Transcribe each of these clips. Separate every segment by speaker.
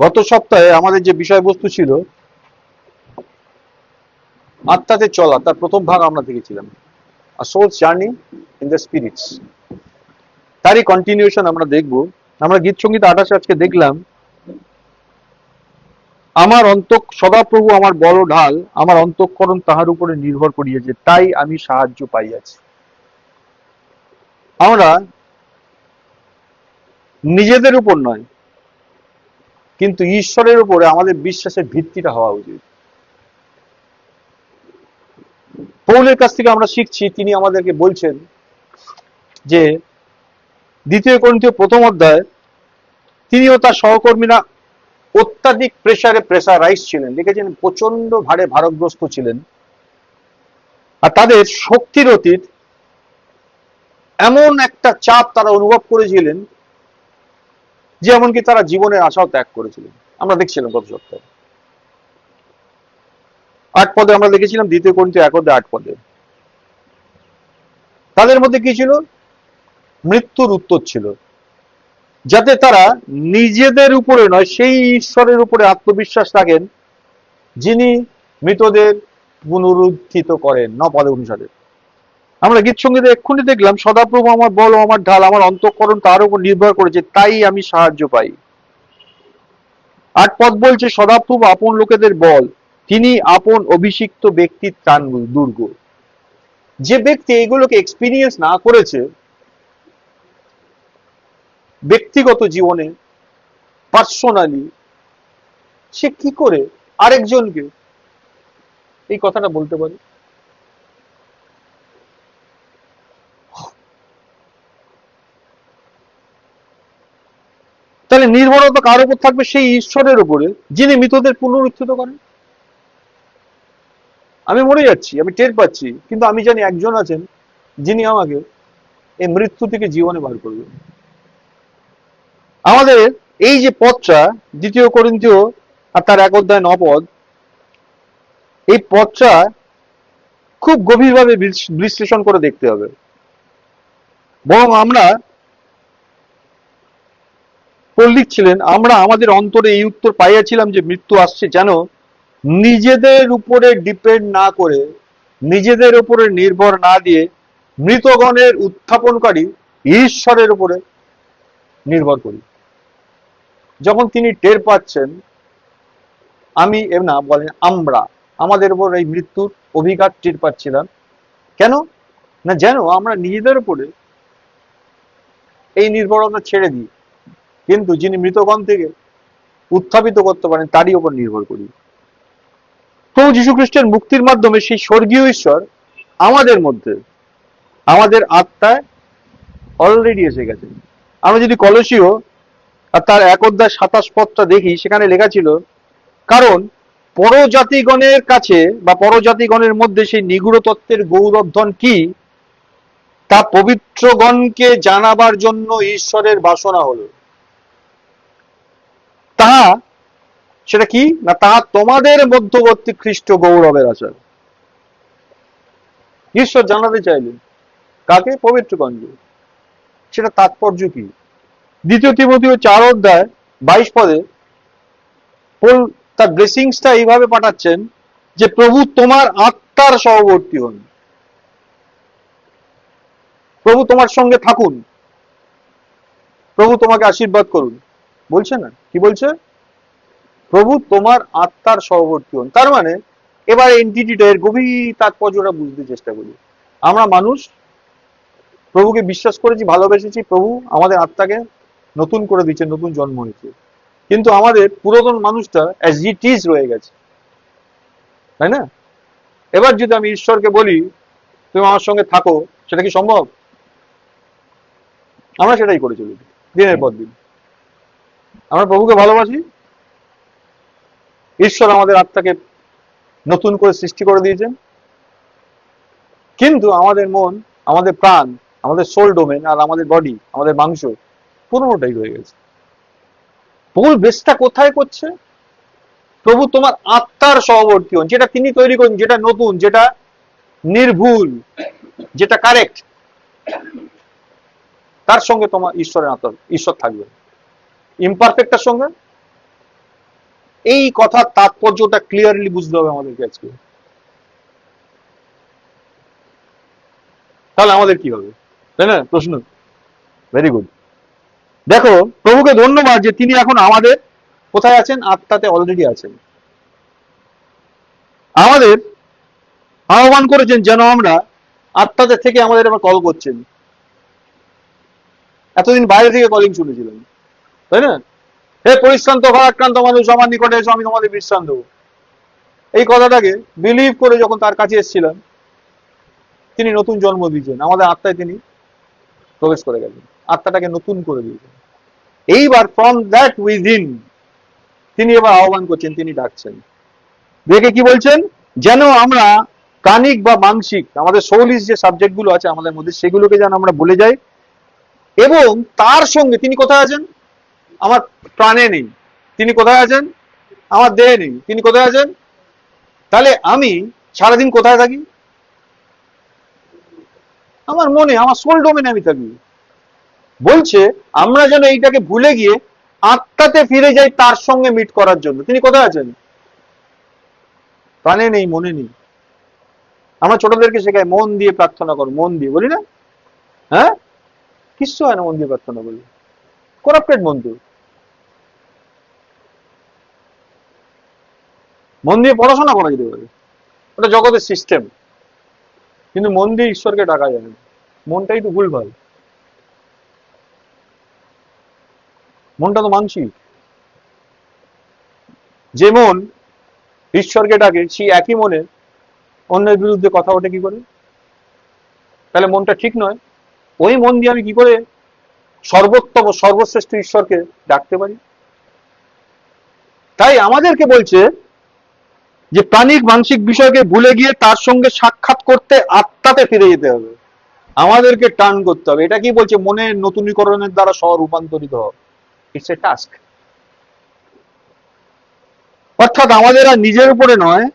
Speaker 1: গত সপ্তাহে আমাদের যে বিষয়বস্তু ছিল আত্মাতে চলা, তার প্রথম ভাগ আমরা দেখেছিলাম, A soul's journey in the spirits। তারই কন্টিনিউশন আমরা দেখব। আমরা গীত সঙ্গীত 28 আজকে দেখলাম, আমার সদাপ্রভু আমার বড় ঢাল, আমার অন্তঃকরণ তাহার উপরে নির্ভর করিয়াছে, তাই আমি সাহায্য পাইয়াছি। আমরা নিজেদের উপর নয়, কিন্তু ঈশ্বরের উপরে আমাদের বিশ্বাসের ভিত্তিটা হওয়া উচিত। পৌলের কাছ থেকে আমরা শিখছি, তিনি আমাদেরকে বলছেন যে 2 করিন্থীয় 1 অধ্যায়, তিনিও তার সহকর্মীরা অত্যাধিক প্রেসারাইজ ছিলেন, লিখেছেন প্রচন্ড ভারে ভারগ্রস্ত ছিলেন, আর তাদের শক্তির অতীত এমন একটা চাপ তারা অনুভব করেছিলেন যে এমনকি তারা জীবনের আশাও ত্যাগ করেছিলেন। আমরা দেখছিলাম গত সপ্তাহে 8 পদে আমরা দেখেছিলাম, 2 করিন্থীয় 1 অধ্যায় 8 পদে তাদের মধ্যে কি ছিল? মৃত্যুর উত্তর ছিল, যাতে তারা নিজেদের উপরে নয়, সেই ঈশ্বরের উপরে আত্মবিশ্বাস রাখেন যিনি মৃতদের পুনরুত্থিত করেন। 9 পদে অনুসারে আমরা গীত সঙ্গীতে এক্ষুনি দেখলাম, সদাপ্রভু আমার বল, আমার ঢাল, আমার অন্তঃকরণ তার উপর নির্ভর করেছে, তাই আমি সাহায্য পাই। 8 পদ বলছে, সদাপ্রভু আপন লোকেদের বল, তিনি আপন অভিষিক্ত ব্যক্তির ত্রাণ দুর্গ। যে ব্যক্তি এগুলোকে এক্সপিরিয়েন্স না করেছে ব্যক্তিগত জীবনে, পার্সোনালি, সে কি করে আরেকজনকে এই কথাটা বলতে পারে? তাহলে নির্ভরতা কার উপর থাকবে? সেই ঈশ্বরের উপরে, যিনি মৃতদের পুনরুত্থিত করেন। আমি মরে যাচ্ছি, আমি টের পাচ্ছি, কিন্তু আমি জানি একজন আছেন যিনি আমাকে এই মৃত্যু থেকে জীবনে বার করবেন। আমাদের এই যে পথটা 2 করিন্থীয় আর তার 1 অধ্যায় 9 পদ, এই পথটা খুব গভীরভাবে বিশ্লেষণ করে দেখতে হবে। বরং আমরা, পৌল লিখছিলেন, আমরা আমাদের অন্তরে এই উত্তর পাইয়াছিলাম যে মৃত্যু আসছে, যেন নিজেদের উপরে ডিপেন্ড না করে, নিজেদের উপরে নির্ভর না দিয়ে, মৃতগণের উত্থাপনকারী ঈশ্বরের উপরে নির্ভর করি। যখন তিনি টের পাচ্ছেন, আমি না বলেন আমরা আমাদের উপর এই মৃত্যুর অভিঘাত টের পাচ্ছিলাম, কেন না যেন আমরা নিজেদের উপরে এই নির্ভরতা ছেড়ে দিই, কিন্তু যিনি মৃতগণ থেকে উত্থাপিত করতে পারেন তারই উপর নির্ভর করি। প্রভু যীশু খ্রিস্টের মুক্তির মাধ্যমে সেই স্বর্গীয় ঈশ্বর আমাদের মধ্যে, আমাদের আত্মায় অলরেডি এসে গেছেন। আমরা যদি কলসীয় আর তার 1 অধ্যায় 27 পদটা দেখি, সেখানে লেখা ছিল, কারণ পরজাতিগণের কাছে বা পরজাতিগণের মধ্যে সেই নিগূঢ় তত্ত্বের গৌরবধন কি, তা পবিত্রগণকে জানাবার জন্য ঈশ্বরের বাসনা হলো। তাহা সেটা কি না, তাহা তোমাদের মধ্যবর্তী খ্রিস্ট গৌরবের আচার। ঈশ্বর জানাতে চাইলেন কাকে? পবিত্রগণকে। সেটা তাৎপর্য কি? 2 তিমথীয় 4 অধ্যায় 22 পদে পৌল তার ব্লেসিংসটা এইভাবে পাঠাচ্ছেন যে, প্রভু তোমার আত্মার সহবর্তী হন, প্রভু তোমার সঙ্গে থাকুন, প্রভু তোমাকে আশীর্বাদ করুন। বলছে না? কি বলছে? প্রভু তোমার আত্মার সহবর্তী হন। তার মানে এবার এন্টিটিটা, এর গভীর তাৎপর্যটা বুঝতে চেষ্টা করি। আমরা মানুষ, প্রভুকে বিশ্বাস করেছি, ভালোবেসেছি, প্রভু আমাদের আত্মাকে নতুন করে দিচ্ছে, নতুন জন্ম হয়েছে, কিন্তু আমাদের পুরাতন মানুষটা অ্যাজ ইট ইজ রয়ে গেছে, তাই না? এবার যদি আমি ঈশ্বরকে বলি তুমি আমার সঙ্গে থাকো, সেটা কি সম্ভব? আমরা সেটাই করে চলি দিনের পর দিন। আমরা প্রভুকে ভালোবাসি, ঈশ্বর আমাদের আত্মাকে নতুন করে সৃষ্টি করে দিয়েছেন, কিন্তু আমাদের মন, আমাদের প্রাণ, আমাদের সোল ডোমেন আর আমাদের বডি, আমাদের মাংস পুরোটাই রয়ে গেছে। পৌল বেসটা কোথায় করছে? প্রভু তোমার আত্মার সহবর্তী হন, যেটা তিনি তৈরি করেন, যেটা নতুন, যেটা নির্ভুল, যেটা কারেক্ট, তার সঙ্গে তোমার ঈশ্বরের আত্মা, ঈশ্বর থাকবে। ইমপারফেক্টের সঙ্গে এই কথার তাৎপর্যটা ক্লিয়ারলি বুঝতে হবে আমাদেরকে আজকে। তাহলে আমাদের কি হবে, তাই না প্রশ্ন? Very good. দেখো, প্রভুকে ধন্যবাদ যে তিনি এখন আমাদের কোথায় আছেন? আত্মাতে অলরেডি আছেন। আমাদের আহ্বান করেছেন যেন আমরা আত্মাতে থেকে আমাদের এবার কল করছেন। এতদিন বাইরে থেকে কলিং শুনেছিলাম, তাই না? হে পরিশ্রান্ত ভারাক্রান্ত মানুষ, আমার নিকটে এসো, আমি তোমাদের বিশ্রাম দেবো। এই কথাটাকে বিলিভ করে যখন তার কাছে এসেছিলাম, তিনি নতুন জন্ম দিয়েছেন, আমাদের আত্মায় তিনি প্রবেশ করে গেলেন, আত্মাটাকে নতুন করে দিয়েছেন। এইবার ফ্রম দ্যাট উইদিন তিনি এবার আহ্বান করছেন, তিনি ডাকছেন। দেখে কি বলছেন? যেন আমরা কানিক বা মানসিক, আমাদের সৌলিশ যে সাবজেক্ট গুলো আছে আমাদের মধ্যে, সেগুলোকে যেন আমরা ভুলে যাই। এবং তার সঙ্গে তিনি কোথায় আছেন? আমার প্রাণে নেই। তিনি কোথায় আছেন? আমার দেহে নেই। তিনি কোথায় আছেন? তাহলে আমি সারাদিন কোথায় থাকি? আমার মনে, আমার সোল ডোমেনে আমি থাকি। বলছে আমরা যেন এইটাকে ভুলে গিয়ে আত্মাতে ফিরে যাই তার সঙ্গে মিট করার জন্য। তিনি কোথায় আছেন? প্রাণে নেই, মনে নেই। আমরা ছোটদেরকে শেখাই মন দিয়ে প্রার্থনা করো, মন দিয়ে, বলি না? হ্যাঁ, কিচ্ছু হয় না মন দিয়ে প্রার্থনা বলি, করাপ্টেড মন তো। মন দিয়ে পড়াশোনা করা যেতে পারে, ওটা জগতের সিস্টেম, কিন্তু মন দিয়ে ঈশ্বরকে ডাকা যায় না। মনটাই তো ভুলভাল, মনটা তো মানসিক। যে মন ঈশ্বরকে ডাকে, সেই একই মনে অন্যের বিরুদ্ধে কথা ওঠে কি করে? তাহলে মনটা ঠিক নয়। ওই মন দিয়ে আমি কি করে সর্বোত্তম সর্বশ্রেষ্ঠ ঈশ্বরকে ডাকতে পারি? তাই আমাদেরকে বলছে যে প্রাণিক মানসিক বিষয়কে ভুলে গিয়ে তার সঙ্গে সাক্ষাৎ করতে আত্মাতে ফিরে যেতে হবে, আমাদেরকে টার্ন করতে হবে। এটা কি বলছে? মনের নতুনীকরণের দ্বারা স্ব রূপান্তরিত হবে। It's a task. অর্থাৎ আমাদের আর নিজের উপরে নয়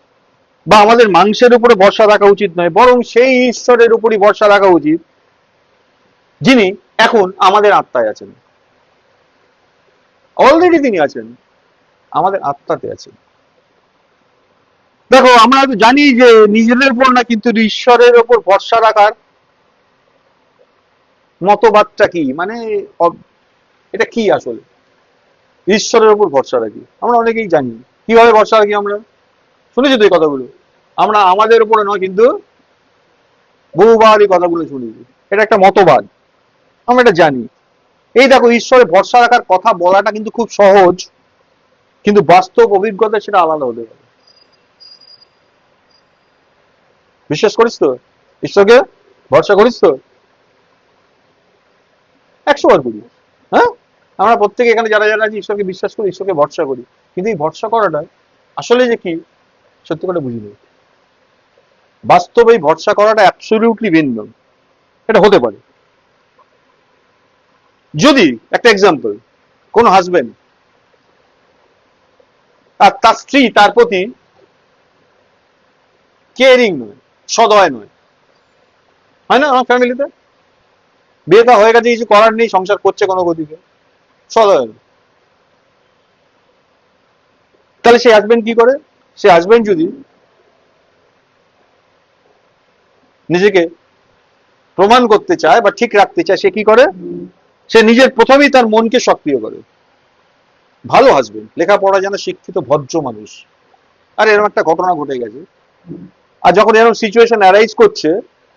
Speaker 1: বা আমাদের মাংসের উপরে ভরসা রাখা উচিত নয়, বরং সেই ঈশ্বরের উপরই ভরসা রাখা উচিত যিনি এখন আমাদের আত্মায় আছেন। অলরেডি তিনি আছেন, আমাদের আত্মাতে আছেন। দেখো, আমরা তো জানি যে নিজেদের উপর না, কিন্তু ঈশ্বরের উপর ভরসা রাখার মতবাদটা কি, মানে এটা কি আসলে? ঈশ্বরের উপর ভরসা রাখি, আমরা অনেকেই জানি। কিভাবে ভরসা রাখি আমরা? শুনেছি তো এই কথাগুলো। আমরা আমাদের উপরে নয়, কিন্তু বহুবার এই কথাগুলো শুনেছি। এটা একটা মতবাদ, আমরা এটা জানি। এই দেখো, ঈশ্বরে ভরসা রাখার কথা বলাটা কিন্তু খুব সহজ, কিন্তু বাস্তব অভিজ্ঞতা সেটা আলাদা হতে পারে। বিশ্বাস করিস তো? ঈশ্বরকে ভরসা করিস তো? 100 বার করি। হ্যাঁ, আমরা প্রত্যেকে এখানে যারা যারা আছি ঈশ্বরকে বিশ্বাস করি, ঈশ্বরকে ভরসা করি, কিন্তু এই ভরসা করাটা আসলে যে কি, সত্যি করে বুঝি না। বাস্তবে এই ভরসা করাটা অ্যাবসলিউটলি ভিন্ন। এটা হতে পারে যদি, একটা এক্সাম্পল, কোন হাজবেন্ড আর তার স্ত্রী তার প্রতি কেয়ারিং নয়, সদয় নয়, হয় না আমার ফ্যামিলিতে? বিয়েটা হয়ে গেছে, কিছু করার নেই, সংসার করছে কোনো গতিকে, সদয় নয়। তাহলে সেই হাজবেন্ড কি করে? সে হাজবেন্ড যদি নিজেকে প্রমাণ করতে চায় বা ঠিক রাখতে চায়, সে কি করে? সে নিজের প্রথমেই তার মনকে সক্রিয় করে। ভালো হাজবেন্ড, লেখাপড়া জানা, শিক্ষিত ভদ্র মানুষ, আর এরকম একটা ঘটনা ঘটে গেছে, আর যখন এরকম সিচুয়েশন অ্যারাইজ করছে,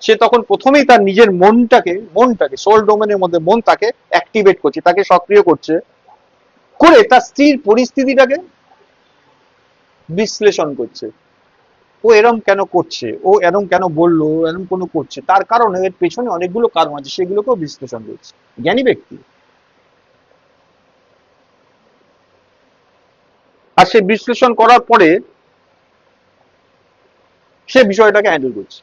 Speaker 1: সে তখন প্রথমেই তার নিজের মনটাকে সোল ডোমেনের মধ্যে মন তাকে অ্যাক্টিভেট করছে, তাকে সক্রিয় করছে, করে তার স্ত্রীর পরিস্থিতিটাকে বিশ্লেষণ করছে। ও এরম কেন করছে, ও এরম কেন বললো, এরম কোনো করছে, তার কারণে এর পেছনে অনেকগুলো কারণ আছে, সেগুলোকেও বিশ্লেষণ করছে। জ্ঞানী ব্যক্তি। আর সে বিশ্লেষণ করার পরে সে বিষয়টাকে হ্যান্ডেল করছে।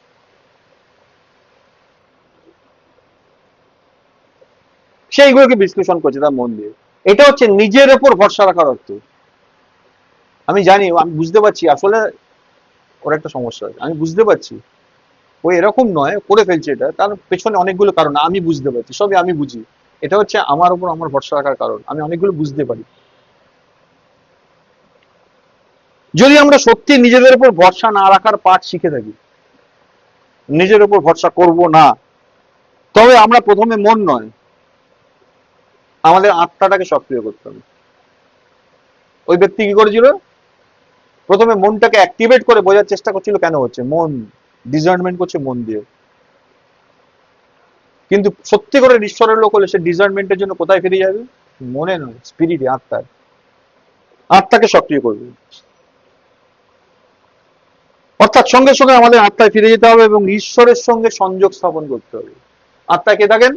Speaker 1: সেইগুলোকে বিশ্লেষণ করছে তার মন দিয়ে। এটা হচ্ছে নিজের ওপর ভরসা রাখার অর্থ। আমি জানি, আমি বুঝতে পারছি আসলে ওর একটা সমস্যা আছে, আমি বুঝতে পারছি ও এরকম নয়, করে ফেলছে, এটা তার পেছনে অনেকগুলো কারণ আমি বুঝতে পারছি, সবই আমি বুঝি। এটা হচ্ছে আমার উপর আমার ভরসা রাখার কারণ, আমি অনেকগুলো বুঝতে পারি। যদি আমরা সত্যি নিজেদের উপর ভরসা না রাখার পাঠ শিখে থাকি, নিজের উপর ভরসা করব না, তবে আমরা প্রথমে মন নয়, আমাদের আত্মাটাকে সক্রিয় করতে হবে। ওই ব্যক্তি কি করেছিল? প্রথমে মনটাকে অ্যাক্টিভেট করে বোঝার চেষ্টা করছিল কেন হচ্ছে, মন ডিজার্নমেন্ট করছে মন দিয়ে। কিন্তু সত্যি করে ঈশ্বরের লোক হলে সে ডিজার্নমেন্টের জন্য কোথায় ফিরে যাবে? মনে নয়, স্পিরিটে, আত্মায়। আত্মাকে সক্রিয় করবে। অর্থাৎ সঙ্গে সঙ্গে আমাদের আত্মায় ফিরে যেতে হবে এবং ঈশ্বরের সঙ্গে সংযোগ স্থাপন করতে হবে। আত্মায় কে থাকেন?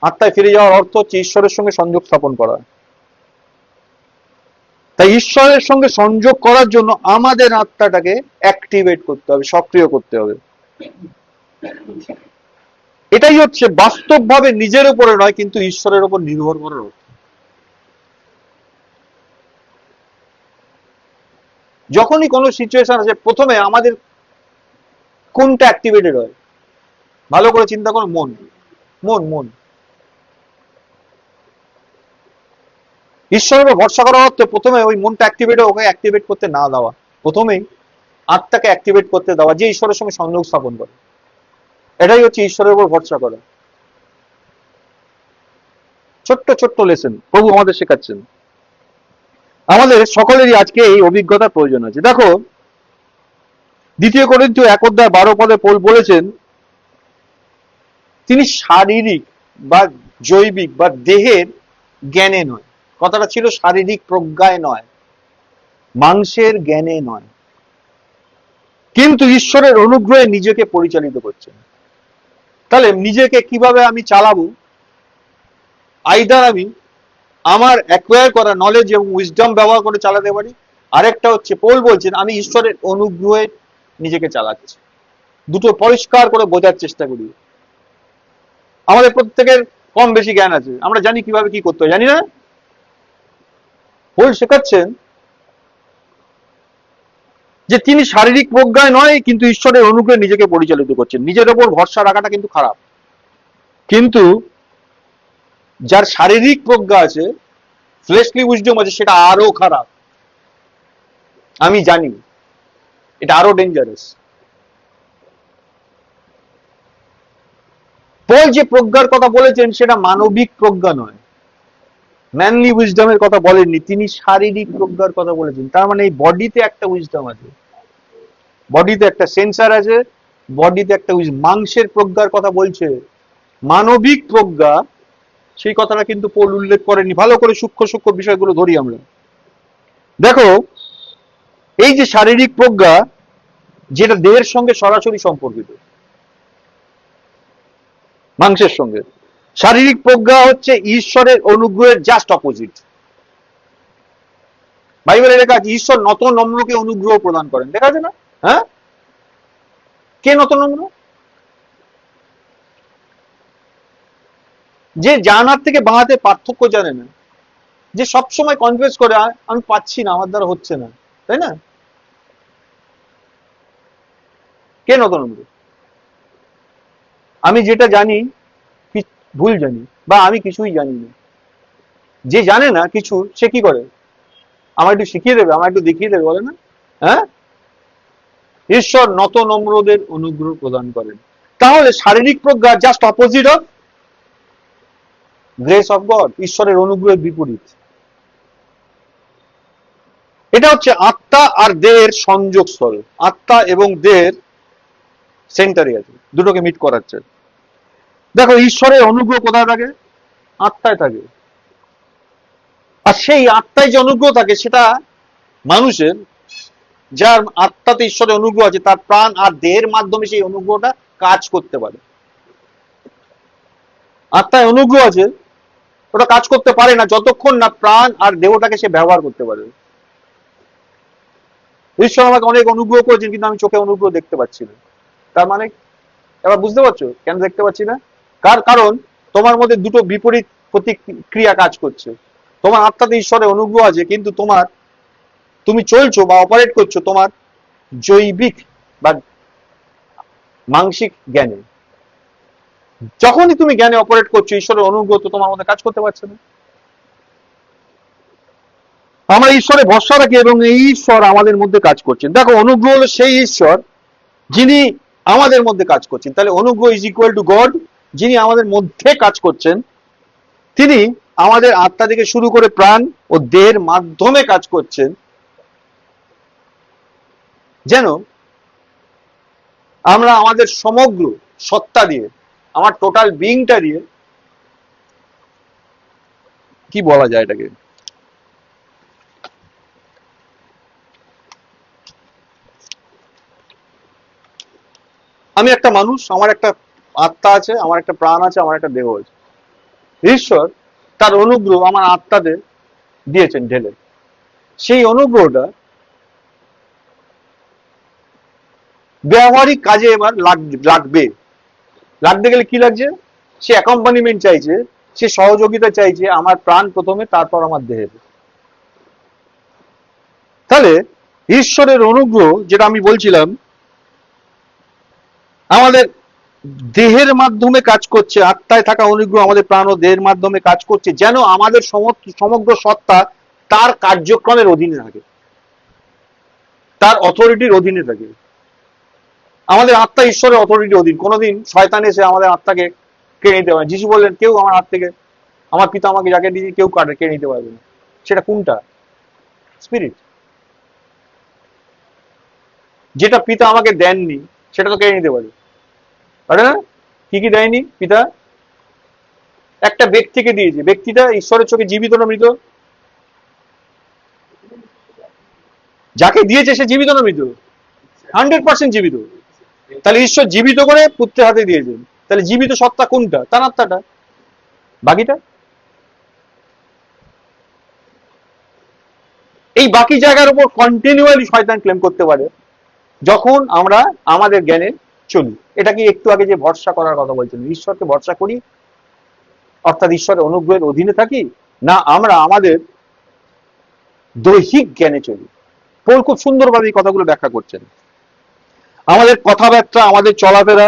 Speaker 1: আত্মায় ফিরে যাওয়ার অর্থ হচ্ছে ঈশ্বরের সঙ্গে সংযোগ স্থাপন করা। তাই ঈশ্বরের সঙ্গে সংযোগ করার জন্য আমাদের আত্মাটাকে অ্যাক্টিভেট করতে হবে, সক্রিয় করতে হবে। এটাই হচ্ছে বাস্তবভাবে নিজের উপরে নয়, কিন্তু ঈশ্বরের উপর নির্ভর করার অর্থ। যখনই কোনো সিচুয়েশন আছে, প্রথমে আমাদের কোনটা অ্যাক্টিভেটেড হয়? ভালো করে চিন্তা করো। মন, মন, মন। ঈশ্বরের উপর ভরসা করার অর্থ প্রথমে ওই মনটা অ্যাক্টিভেট ওকে অ্যাক্টিভেট করতে না দেওয়া, প্রথমেই আত্মাকে অ্যাক্টিভেট করতে দেওয়া, যে ঈশ্বরের সঙ্গে সংযোগ স্থাপন করে। এটাই হচ্ছে ঈশ্বরের উপর ভরসা করা। ছোট্ট ছোট্ট লেসন প্রভু আমাদের শেখাচ্ছেন। আমাদের সকলেরই আজকে এই অভিজ্ঞতার প্রয়োজন আছে। দেখো, 2 করিন্থীয় 1:12 পৌল বলেছেন, তিনি শারীরিক বা জৈবিক বা দেহের জ্ঞানে নয়। কথাটা ছিল শারীরিক প্রজ্ঞায় নয়, মাংসের জ্ঞানে নয়, কিন্তু ঈশ্বরের অনুগ্রহে নিজেকে পরিচালিত করছেন। তাহলে নিজেকে কিভাবে আমি চালাবো? আইদার আমি আমার অ্যাকোয়ার করা নলেজ এবং উইজডম ব্যবহার করে চালাতে পারি, আরেকটা হচ্ছে পৌল বলছেন আমি ঈশ্বরের অনুগ্রহে নিজেকে চালাচ্ছি। দুটো পরিষ্কার করে বোঝার চেষ্টা করি। আমাদের প্রত্যেকের কম বেশি জ্ঞান আছে, আমরা জানি কিভাবে কি করতে হয়, জানি না? পৌল শেখাচ্ছেন যে তিনি শারীরিক প্রজ্ঞায় নয়, কিন্তু ঈশ্বরের অনুগ্রহে নিজেকে পরিচালিত করছেন। নিজের ওপর ভরসা রাখাটা কিন্তু খারাপ, কিন্তু যার শারীরিক প্রজ্ঞা আছে, ফ্লেশলি উইজডম আছে, সেটা আরো খারাপ। আমি জানি এটা আরো ডেঞ্জারাস। পল যে প্রজ্ঞার কথা বলেছেন সেটা মানবিক প্রজ্ঞা নয়, ম্যানলি উইজডমের কথা বলেননি, তিনি শারীরিক প্রজ্ঞার কথা বলেছেন। তার মানে এই বডিতে একটা উইজডম আছে, বডিতে একটা সেন্সার আছে, বডিতে একটা মাংসের প্রজ্ঞার কথা বলছে। মানবিক প্রজ্ঞা, সেই কথাটা কিন্তু পৌল উল্লেখ করেনি। ভালো করে সূক্ষ্ম সূক্ষ্ম বিষয়গুলো ধরি আমরা। দেখো, এই যে শারীরিক প্রজ্ঞা, যেটা দেহের সঙ্গে সরাসরি সম্পর্কিত, মাংসের সঙ্গে, শারীরিক প্রজ্ঞা হচ্ছে ঈশ্বরের অনুগ্রহের জাস্ট অপোজিট। বাইবেলে লেখা আছে ঈশ্বর নত নম্রকে অনুগ্রহ প্রদান করেন, দেখা আছে না? হ্যাঁ, কে নত নম্র? যে জানার থেকে বাঁহাতে পার্থক্য জানে না, যে সবসময় কনফেস করে আমি পাচ্ছি না, আমার দ্বারা হচ্ছে না, তাই না? কে নত নম্র? আমি যেটা জানি ভুল জানি, বা আমি কিছুই জানি না। যে জানে না কিছু, সে কি করে? আমার একটু শিখিয়ে দেবে, আমার একটু দেখিয়ে দেবে, বলে না? হ্যাঁ, ঈশ্বর নত নম্রদের অনুগ্রহ প্রদান করেন। তাহলে শারীরিক প্রজ্ঞা just opposite of grace of God, ঈশ্বরের অনুগ্রহের বিপরীত। এটা হচ্ছে আত্মা আর দেহের সংযোগ স্থল, আত্মা এবং দেহের সেন্টারে আছে, দুটোকে মিট করাচ্ছে। দেখো, ঈশ্বরের অনুগ্রহ কোথায় থাকে? আত্মায় থাকে। আর সেই আত্মায় যে অনুগ্রহ থাকে, সেটা মানুষের, যার আত্মাতে ঈশ্বরের অনুগ্রহ আছে, তার প্রাণ আর দেহের মাধ্যমে সেই অনুগ্রহটা কাজ করতে পারে। আত্মায় অনুগ্রহ আছে, ওটা কাজ করতে পারে না যতক্ষণ না প্রাণ আর দেহটাকে সে ব্যবহার করতে পারে। ঈশ্বর আমাকে অনেক অনুগ্রহ করেছেন, কিন্তু আমি চোখে অনুগ্রহ দেখতে পাচ্ছি না। তার মানে, এবার বুঝতে পারছো কেন দেখতে পাচ্ছি না? কারণ তোমার মধ্যে দুটো বিপরীত প্রতিক্রিয়া কাজ করছে। তোমার আত্মাতে ঈশ্বরের অনুগ্রহ আছে, কিন্তু তুমি চলছো বা অপারেট করছো তোমার জৈবিক বা মানসিক জ্ঞানে। যখনই তুমি জ্ঞানে অপারেট করছো, ঈশ্বরের অনুগ্রহ তো তোমার মধ্যে কাজ করতে পারছে না। আমরা ঈশ্বরে ভরসা রাখি এবং এই ঈশ্বর আমাদের মধ্যে কাজ করছেন। দেখো, অনুগ্রহ হলো সেই ঈশ্বর যিনি আমাদের মধ্যে কাজ করছেন। তাহলে অনুগ্রহ ইজ ইকুয়াল টু গড, যিনি আমাদের মধ্যে কাজ করছেন। তিনি আমাদের আত্মা থেকে শুরু করে প্রাণ ও দেহের মাধ্যমে কাজ করছেন, যেন আমরা আমাদের সমগ্র সত্তা দিয়ে, আমার টোটাল বিইংটা দিয়ে, কি বলা যায় এটাকে, আমি একটা মানুষ, আমার একটা আত্মা আছে, আমার একটা প্রাণ আছে, আমার একটা দেহ আছে। ঈশ্বর তার অনুগ্রহ আমার আত্মাতে দিয়েছেন ঢেলে। সেই অনুগ্রহটা ব্যবহারিক কাজে এবার লাগবে। লাগতে গেলে কি লাগছে? সে অ্যাকম্পানিমেন্ট চাইছে, সে সহযোগিতা চাইছে আমার প্রাণ প্রথমে, তারপর আমার দেহের। তাহলে ঈশ্বরের অনুগ্রহ, যেটা আমি বলছিলাম, আমাদের দেহের মাধ্যমে কাজ করছে। আত্মায় থাকা অনুগ্রহ আমাদের প্রাণ ও দেহের মাধ্যমে কাজ করছে, যেন আমাদের সমগ্র সত্তা তার কার্যক্রমের অধীনে থাকে, তার অথরিটির অধীনে থাকে। আমাদের আত্মা ঈশ্বরের অথরিটির অধীন। কোনোদিন শয়তান এসে আমাদের আত্মাকে কেড়ে নিতে পারে। যিশু বললেন, কেউ আমার হাত থেকে, আমার পিতা আমাকে যাকে দিয়ে কেউ কেড়ে নিতে পারবে না। সেটা কোনটা? স্পিরিট। যেটা পিতা আমাকে দেননি সেটা তো কেড়ে নিতে পারে, পারে না? কি কি দেয়নি পিতা? একটা ব্যক্তিকে দিয়েছে। ব্যক্তিটা ঈশ্বরের চোখে জীবিত না মৃত? যাকে দিয়েছে সে জীবিত না মৃত? 100% জীবিত। তাহলে ঈশ্বর জীবিত করে পুত্রের হাতে দিয়েছেন। তাহলে জীবিত সত্তা কোনটা? তার আত্মাটা। বাকিটা, এই বাকি জায়গার উপর কন্টিনিউয়ালি শয়তান ক্লেম করতে পারে যখন আমরা আমাদের জ্ঞানে চলি। এটা কি একটু আগে যে ভরসা করার কথা বলছিলাম, ঈশ্বরকে ভরসা করি অর্থাৎ ঈশ্বরের অনুগ্রহের অধীনে থাকি, না আমরা আমাদের দৈহিক জ্ঞানে চলি? পৌল খুব সুন্দরভাবে এই কথাগুলো ব্যাখ্যা করছেন। আমাদের কথাবার্তা, আমাদের চলাফেরা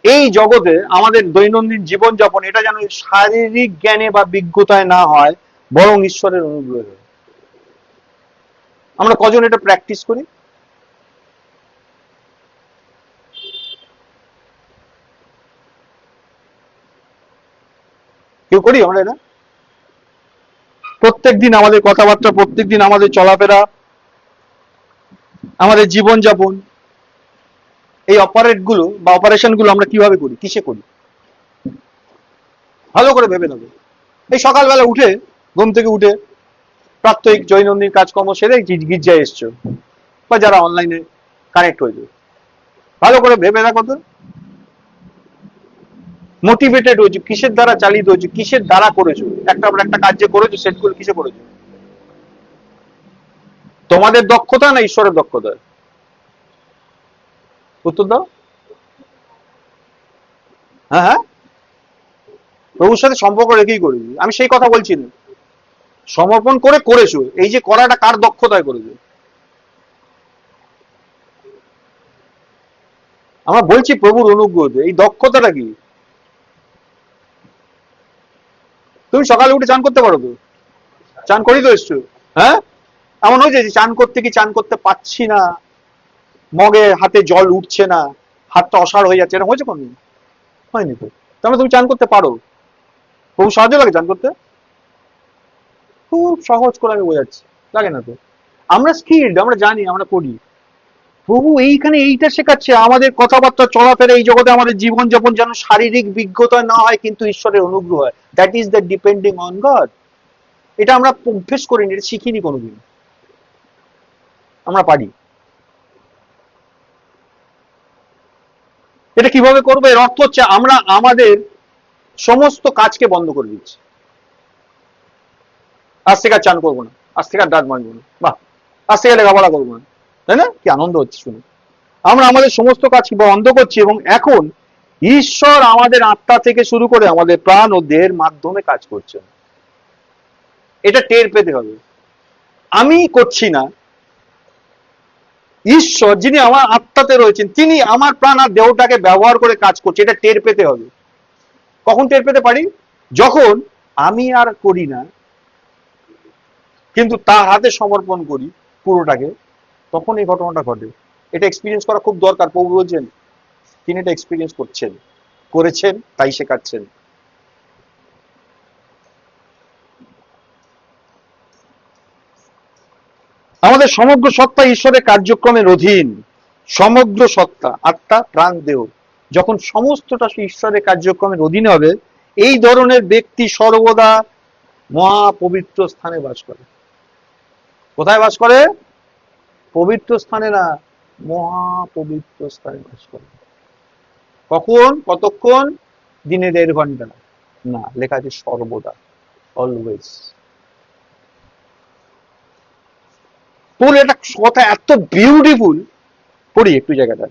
Speaker 1: এই জগতে, আমাদের দৈনন্দিন জীবনযাপন, এটা যেন শারীরিক জ্ঞানে বা বিজ্ঞতায় না হয়, বরং ঈশ্বরের অনুগ্রহে। আমরা কজন এটা প্র্যাকটিস করি? কেউ করি আমরা এটা? প্রত্যেকদিন আমাদের কথাবার্তা, প্রত্যেকদিন আমাদের চলাফেরা, আমাদের জীবনযাপন, এই অপারেট গুলো বা অপারেশন গুলো আমরা কিভাবে করি, কিসে করি? ভালো করে ভেবে নেবো। এই সকালবেলা উঠে, ঘুম থেকে উঠে প্রাত্যহিক দৈনন্দিন কাজকর্ম সেরে গির্জায় এসছো, বা যারা অনলাইনে কানেক্ট হয়েছে, ভালো করে ভেবে দেখো তো, মোটিভেটেড হয়েছে কিসের দ্বারা, চালিত হয়েছে কিসের দ্বারা, করেছো একটা একটা কাজ যে করেছো সেটগুলো কিসে করেছো? তোমাদের দক্ষতা না ঈশ্বরের দক্ষতা? উত্তর দাও। হ্যাঁ হ্যাঁ, প্রভুর সাথে সম্পর্ক রেখেই করেছি। আমি সেই কথা বলছি না, সমর্পণ করে করেছো, এই যে করাটা কার দক্ষতায় করেছো? আমরা বলছি প্রভুর অনুগ্রহ। এই দক্ষতাটা কি? তুমি সকালে উঠে চান করতে পারো তো? চান করি তো এসছো, হ্যাঁ? এমন হয়েছে যে চান করতে কি চান করতে পাচ্ছি না, মগে হাতে জল উঠছে না, হাতটা অসাড় হয়ে যাচ্ছে, এরকম হয়েছে কোনদিন? হয়নি তো। তাহলে তুমি চান করতে পারো। প্রভু সাহায্য লাগে চান করতে? খুব সহজ করে আমি বোঝাচ্ছি, লাগে না তো? আমরা স্কিল্ড, আমরা জানি, আমরা করি। প্রভু এইখানে এইটা শেখাচ্ছে, আমাদের কথাবার্তা চলাফেরা এই জগতে, আমাদের জীবনযাপন যেন শারীরিক বিজ্ঞতা না হয় কিন্তু ঈশ্বরের অনুগ্রহ হয়। That is the depending on god. এটা আমরা অভ্যেস করিনি, এটা শিখিনি কোনোদিন। আমরা পারি। এটা কিভাবে করবো? এর অর্থ হচ্ছে আমরা আমাদের সমস্ত কাজকে বন্ধ করে দিচ্ছি। আজ থেকে আর চান করবো না, আজ থেকে আর দাঁত মাজবো না, বাহ, আজ থেকে লেখাপড়া করবো না, তাই না? কি আনন্দ হচ্ছে শুনে। আমরা আমাদের সমস্ত কাজ বন্ধ করছি এবং এখন ঈশ্বর আমাদের আত্মা থেকে শুরু করে আমাদের প্রাণ ও দেহের মাধ্যমে কাজ করছেন। এটা টের পেতে হবে। আমি করছি না, ঈশ্বর যিনি আমার আত্মাতে রয়েছেন তিনি আমার প্রাণ আর দেহটাকে ব্যবহার করে কাজ করছে। এটা টের পেতে হবে। কখন টের পেতে পারি? যখন আমি আর করি না, কিন্তু তার হাতে সমর্পণ করি পুরোটাকে, তখন এই ঘটনাটা ঘটে। এটা এক্সপিরিয়েন্স করা খুব দরকার। প্রভু বলছেন তিনি এটা এক্সপিরিয়েন্স করেছেন, তাই শেখাচ্ছেন। আমাদের সমগ্র সত্তা ঈশ্বরের কার্যক্রমের অধীন। সমগ্র সত্তা, আত্মা, প্রাণ, দেহ যখন সমস্তটা ঈশ্বরের কার্যক্রমের অধীনে হবে, এই ধরনের ব্যক্তি সর্বদা মহাপবিত্র স্থানে বাস করে। কোথায় বাস করে? পবিত্র স্থানে না, মহাপবিত্র স্থানে বাস করে। কখন? কতক্ষণ? দিনে 1.5 ঘন্টা না, লেখা আছে সর্বদা, অলওয়েজ। পল এটা কথা এত বিউটিফুল। পড়ি একটু জায়গাটা।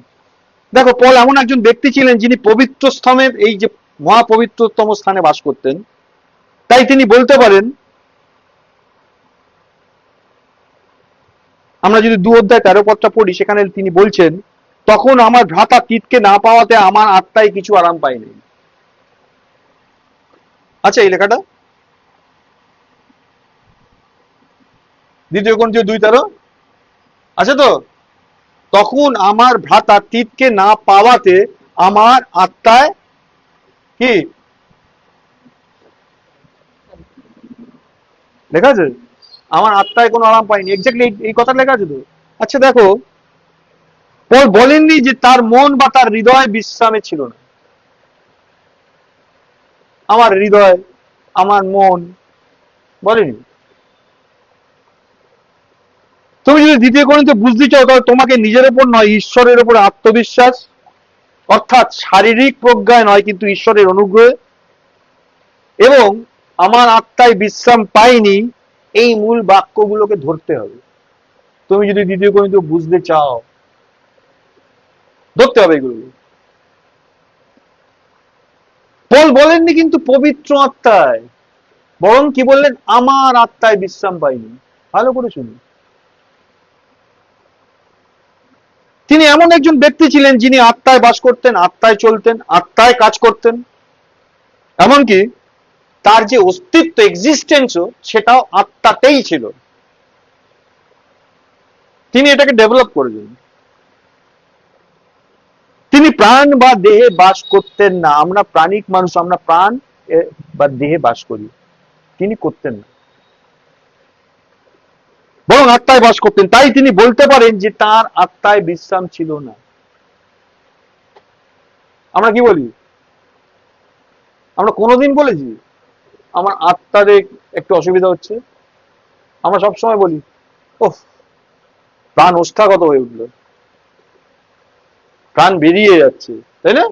Speaker 1: দেখো, পল এমন একজন ব্যক্তি ছিলেন যিনি পবিত্র স্থানের, এই যে মহাপবিত্রতম স্থানে বাস করতেন। তাই তিনি বলতে পারেন, আমরা যদি 2 অধ্যায় 13 পদটা পড়ি, সেখানে তিনি বলছেন, তখন আমার ভ্রাতা তিতকে না পাওয়াতে আমার আত্মায় কিছু আরাম পায়নি। আচ্ছা, এই লেখাটা 2 Corinthians 2:13 আছে তো? তখন আমার ভ্রাতা তিতকে না পাওয়াতে আমার আত্মায় কি লেখা আছে? আমার আত্মায় কোনো আরাম পাইনি। এক্স্যাক্টলি এই কথা লেখা আছে তো। আচ্ছা দেখো, পল বলেননি যে তার মন বা তার হৃদয় বিশ্রামে ছিল না। আমার হৃদয়, আমার মন বলেনি। তুমি যদি 2 Corinthians বুঝতে চাও, তাহলে তোমাকে নিজের উপর নয়, ঈশ্বরের উপর আত্মবিশ্বাস, অর্থাৎ শারীরিক প্রজ্ঞায় নয়, কিন্তু ঈশ্বরের অনুগ্রহে, এবং আমার আত্মায় বিশ্রাম পাইনি, এই মূল বাক্যগুলোকে ধরতে হবে। তুমি যদি 2 Corinthians বুঝতে চাও, ধরতে হবে এগুলো। পল বলেননি কিন্তু পবিত্র আত্মায়, বরং কি বললেন? আমার আত্মায় বিশ্রাম পাইনি। ভালো করে শুনুন। তিনি এমন একজন ব্যক্তি ছিলেন যিনি আত্মায় বাস করতেন, আত্মায় চলতেন, আত্মায় কাজ করতেন। এমনকি তার যে অস্তিত্ব, এক্সিস্টেন্সও, সেটাও আত্মাতেই ছিল। তিনি এটাকে ডেভেলপ করেছেন। তিনি প্রাণ বা দেহে বাস করতেন না। আমরা প্রাণিক মানুষ, আমরা প্রাণ বা দেহে বাস করি। তিনি করতেন না, বরং আত্মায় বাস করতেন। তাই তিনি বলতে পারেন যে তার আত্মায় বিশ্রাম ছিল না। আমরা কি বলি? আমরা কোনোদিন বলেছি আমার আত্মারে একটু অসুবিধা হচ্ছে? আমরা সবসময় বলি, ওহ, প্রাণ ওষ্ঠাগত হয়ে উঠলো, প্রাণ বেরিয়ে যাচ্ছে, তাই না?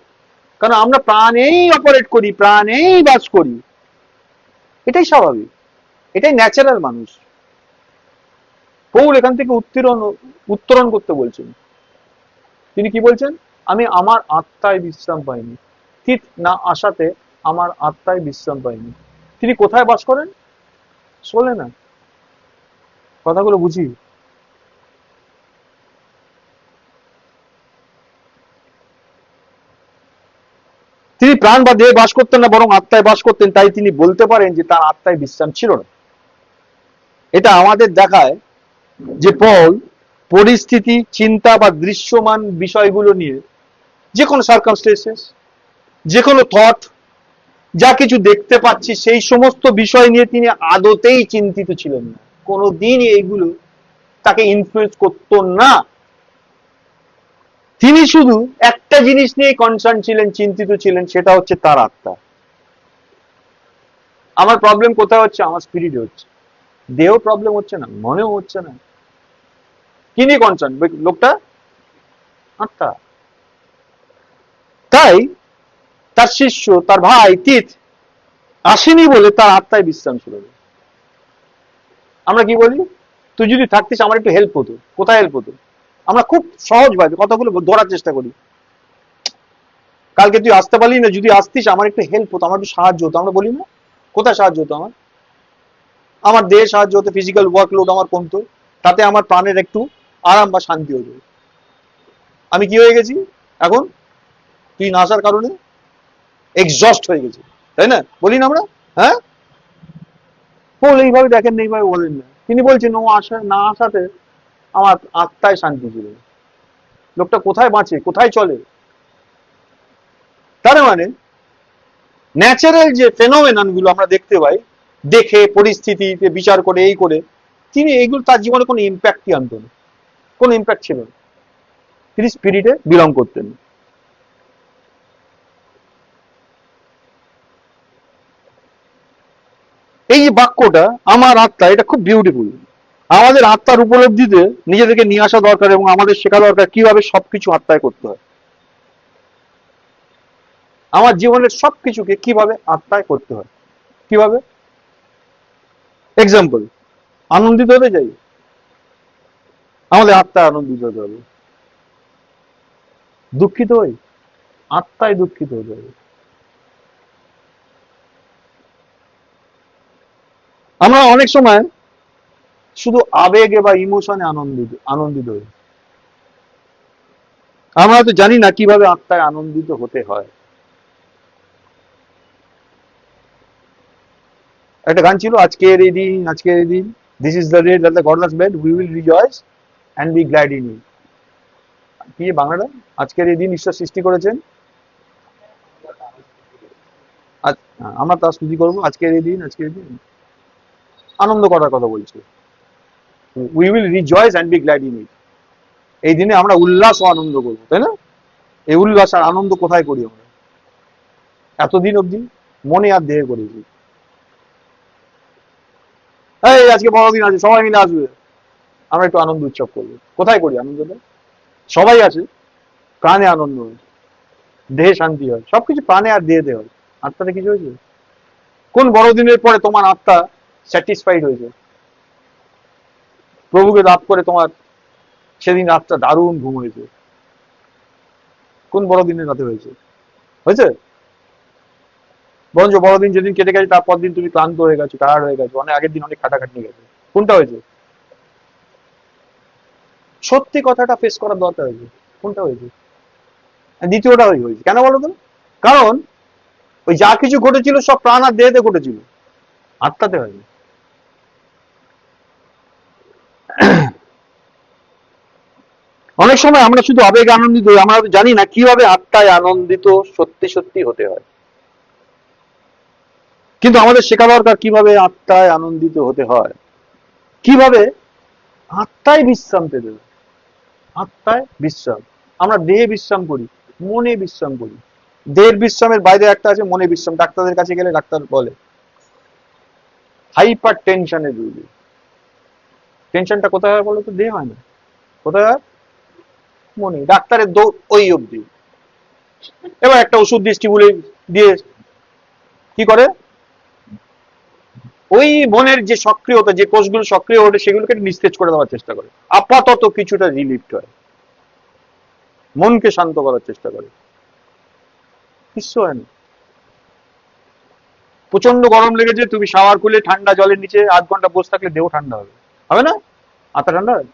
Speaker 1: কারণ আমরা প্রাণেই অপারেট করি, প্রাণেই বাস করি। এটাই স্বাভাবিক, এটাই ন্যাচারাল মানুষ। পৌল এখান থেকে উত্তরণ করতে বলছেন। তিনি কি বলছেন? আমি আমার আত্মায় বিশ্রাম পাইনি। ঠিক না আসাতে আমার আত্মায় বিশ্রাম পাইনি। তিনি কোথায় বাস করেন? শোলে না। কথাগুলো বুঝি। তিনি প্রাণ বা দেহে বাস করতেন না, বরং আত্মায় বাস করতেন। তাই তিনি বলতে পারেন যে তার আত্মায় বিশ্রাম ছিল না। এটা আমাদের দেখায় যে পল পরিস্থিতি, চিন্তা বা দৃশ্যমান বিষয়গুলো নিয়ে, যে কোনো সার্কামস্টেন্সেস, যে কোনো থট, যা কিছু দেখতে পাচ্ছি, সেই সমস্ত বিষয় নিয়ে তিনি আদতেই চিন্তিত ছিলেন না। কোনোদিনই এইগুলো তাকে ইনফ্লুয়েন্স করতো না। তিনি শুধু একটা জিনিস নিয়ে কনসার্ন ছিলেন, চিন্তিত ছিলেন, সেটা হচ্ছে তার আত্মা। আমার প্রবলেম কোথায় হচ্ছে? আমার স্পিরিটে হচ্ছে। দেহ প্রবলেম হচ্ছে না, মনেও হচ্ছে না। কি নিয়ে কনসার্ন লোকটা? আত্মা। তাই তার শিষ্য, তার ভাই তিত আসেনি বলে তার আত্মায় বিশ্রাম ছিল। আমরা কি বলি? তুই যদি থাকতিস আমার একটু হেল্প হতো। কোথায় হেল্প হতো? আমরা খুব সহজভাবে কথাগুলো ধরার চেষ্টা করি। কালকে তুই আসতে পারলি না, যদি আসতিস আমার একটু হেল্প হতো, আমার একটু সাহায্য হতো। আমরা বলি না? কোথায় সাহায্য হতো? আমার দেহে সাহায্য হতো, ফিজিক্যাল ওয়ার্কলোড আমার কমতো, তাতে আমার প্রাণের একটু আরাম বা শান্তি হতো। আমি কি হয়ে গেছি এখন? তুই না আসার কারণে এক্সস্ট হয়ে গেছি, তাই না? বলি না আমরা? হ্যাঁ, পল এইভাবে দেখেন না, এইভাবে বলেন না। তিনি বলছেন ও না আসাতে আমার আত্মায় শান্তি ছিল। লোকটা কোথায় বাঁচে, কোথায় চলে? তার মানে ন্যাচারাল যে ফেনোমেনন গুলো আমরা দেখতে পাই, দেখে পরিস্থিতিতে বিচার করে এই করে, তিনি এইগুলো তার জীবনে কোনো ইম্প্যাক্টই আনতো না, কোনো ইম্প্যাক্ট ছিল না। তিনি স্পিরিটে বিলং করতেন। এই যে বাক্যটা আমার আত্মা, এটা খুব বিউটিফুল। আমাদের আত্মার উপলব্ধিতে নিজেদেরকে নিয়ে আসা দরকার এবং আমাদের শেখা দরকার কিভাবে সবকিছু আত্মায় করতে হয়। আমার জীবনের সবকিছুকে কিভাবে আত্মায় করতে হয়, কিভাবে। এক্সাম্পল, আনন্দিত হতে চাই, আমাদের আত্মায় আনন্দিত হতে হবে। দুঃখিত হই, আত্মায় দুঃখিত হতে হবে। আমরা অনেক সময় শুধু আবেগে বা ইমোশনে আনন্দিত হই। আমরা হয়তো জানি না কিভাবে আত্মায় আনন্দিত হতে হয়। একটা গান ছিল, আজকের এই দিন, আজকের এই দিন, this is the day that the God has made, we will rejoice and be glad in it. কি বাংলাটা? আজকের এই দিন ঈশ্বর সৃষ্টি করেছেন, আমরা তার স্তুতি করবো। আজকের এই দিন, আজকের এই দিন আনন্দ করার কথা বলছে। We will rejoice and be glad in it. এই দিনে আমরা উল্লাস ও আনন্দ করবো, তাই না? এই উল্লাস আর আনন্দ কোথায় করি আমরা? এতদিন অবধি মনে আর দেহে করেছি। এই আজকে বড়দিন আছে, সবাই মিলে আসবে, আমরা একটু আনন্দ উৎসব করবো। কোথায় করি আনন্দটা? সবাই আছে, প্রাণে আনন্দ হয়, দেহে শান্তি হয়, সবকিছু প্রাণে আর দেহেতে হয়। আত্মাতে কিছু হয়েছে? কোন বড়দিনের পরে তোমার আত্মা স্যাটিসফাইড হয়েছে? প্রভুকে লাভ করে তোমার সেদিন রাতটা দারুণ ঘুম হয়েছে? কোন বড়দিনের রাতে হয়েছে? হয়েছে? বরঞ্চ বড়দিন যেদিন কেটে গেছে তারপর দিন তুমি ক্লান্ত হয়ে গেছো, টায়ার্ড হয়ে গেছো, অনেক আগের দিন অনেক খাটাখাটনি গেছে। কোনটা হয়েছে? সত্যি কথাটা ফেস করার দরকার হয়েছে। কোনটা হয়েছে? দ্বিতীয়টা হয়েছে। কেন বলো তো? কারণ ওই যা কিছু ঘটেছিল সব প্রাণ আর দেহেতে ঘটেছিল, আত্মাতে হয়নি। অনেক সময় আমরা শুধু আবেগে আনন্দিত হই, আমরা জানি না কিভাবে আত্মায় আনন্দিত সত্যি সত্যি হতে হয়। কিন্তু আমাদের শেখা দরকার কিভাবে আত্মায় আনন্দিত হতে হয়, কিভাবে আত্মায় বিশ্রাম পেতে হয়। আত্মায় বিশ্রাম। আমরা দেহে বিশ্রাম করি, মনে বিশ্রাম করি। দেহের বিশ্রামের বাইরে একটা আছে মনে বিশ্রাম। ডাক্তারদের কাছে গেলে ডাক্তার বলে হাইপার টেনশনের রোগী। টেনশনটা কোথায় হয় বলো তো? দেহে হয় না, কোথায় হয়? মনে। ডাক্তারের ওই অবধি। এবার একটা ওষুধ দিয়ে দিয়ে কি করে, ওই মনের যে সক্রিয়তা, যে কোষগুলো সক্রিয় ওঠে সেগুলোকে নিস্তেজ করে দেওয়ার চেষ্টা করে, আপাতত কিছুটা রিলিফ হয়, মনকে শান্ত করার চেষ্টা করে। কিছু হয় না। প্রচন্ড গরম লেগেছে, তুমি শাওয়ার খুলে ঠান্ডা জলের নিচে 8 ঘন্টা বসে থাকলে দেহ ঠান্ডা হবে, হবে না? আত্মা ঠান্ডা হয়?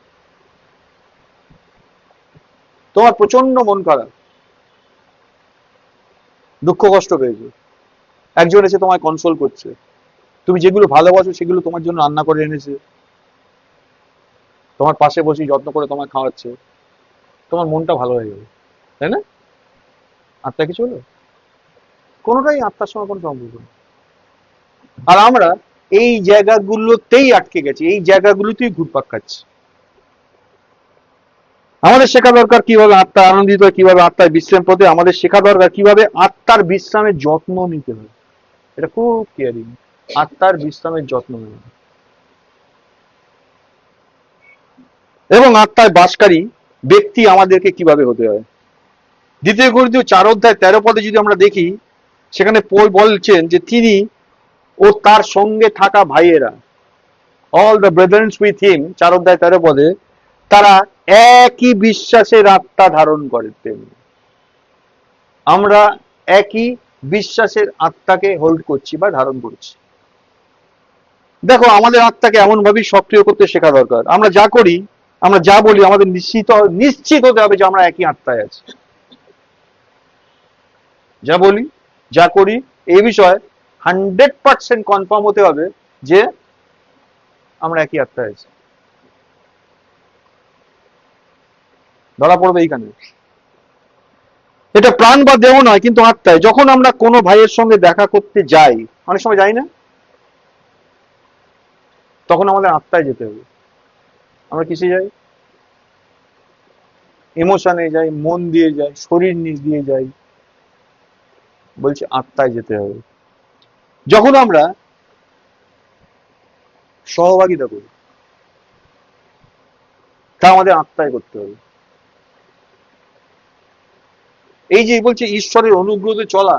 Speaker 1: তোমার প্রচন্ড মন খারাপ, দুঃখ কষ্ট পেয়েছে, একজন এসে তোমায় কনসোল করছে, তুমি যেগুলো ভালোবাসো সেগুলো তোমার জন্য রান্না করে এনেছে, তোমার পাশে বসে যত্ন করে তোমায় খাওয়াচ্ছে, তোমার মনটা ভালো হয়ে যাবে, তাই না? আত্মা কিছু হলো? কোনোটাই আত্মার সঙ্গে কোনো সম্পর্ক নেই। আর আমরা এই জায়গাগুলোতেই আটকে গেছি, এই জায়গাগুলোতেই ঘুরপাক খাচ্ছি। আমাদের শেখা দরকার কিভাবে আত্মা আনন্দিত হয়, কিভাবে আত্মার বিশ্রাম পেতে। আমাদের শেখা দরকার কিভাবে আত্মার বিশ্রামের যত্ন নিতে হয়। এটা খুব কেয়ারিং, আত্মার বিশ্রামের যত্ন নেওয়া এবং আত্মায় বাসকারী ব্যক্তি আমাদেরকে কিভাবে হতে হয়। 2 করিন্থীয় 4:13 যদি আমরা দেখি, সেখানে পল বলছেন যে তিনি ও তার সঙ্গে থাকা ভাইয়েরা, অল দ্য ব্রেদারেন্স উইথ হিম, 4:13 তারা একই বিশ্বাসের আত্মা ধারণ করতেন। আমরা একই বিশ্বাসের আত্মাকে হোল্ড করছি বা ধারণ করছি। দেখো, আমাদের আত্মাকে এমন ভাবেই সক্রিয় করতে শেখা দরকার, আমরা যা করি, আমরা যা বলি, আমাদের নিশ্চিত হতে হবে যে আমরা একই আত্মায় আছি। যা বলি, যা করি, এই বিষয়ে 100% কনফার্ম হতে হবে যে আমরা একই আত্মায় আছি। ধরা পড়বে এইখানে। এটা প্রাণ বা দেহ নয়, কিন্তু আত্মায়। যখন আমরা কোনো ভাইয়ের সঙ্গে দেখা করতে যাই, অনেক সময় যাই না, তখন আমাদের আত্মায় যেতে হবে। আমরা কিসে যাই? ইমোশনে যাই, মন দিয়ে যাই, শরীর নিজ দিয়ে যাই, বলছি আত্মায় যেতে হবে। যখন আমরা সহভাগিতা করি, তা আমাদের আত্মায় করতে হবে। এই যে বলছে ঈশ্বরের অনুগ্রহে চলা,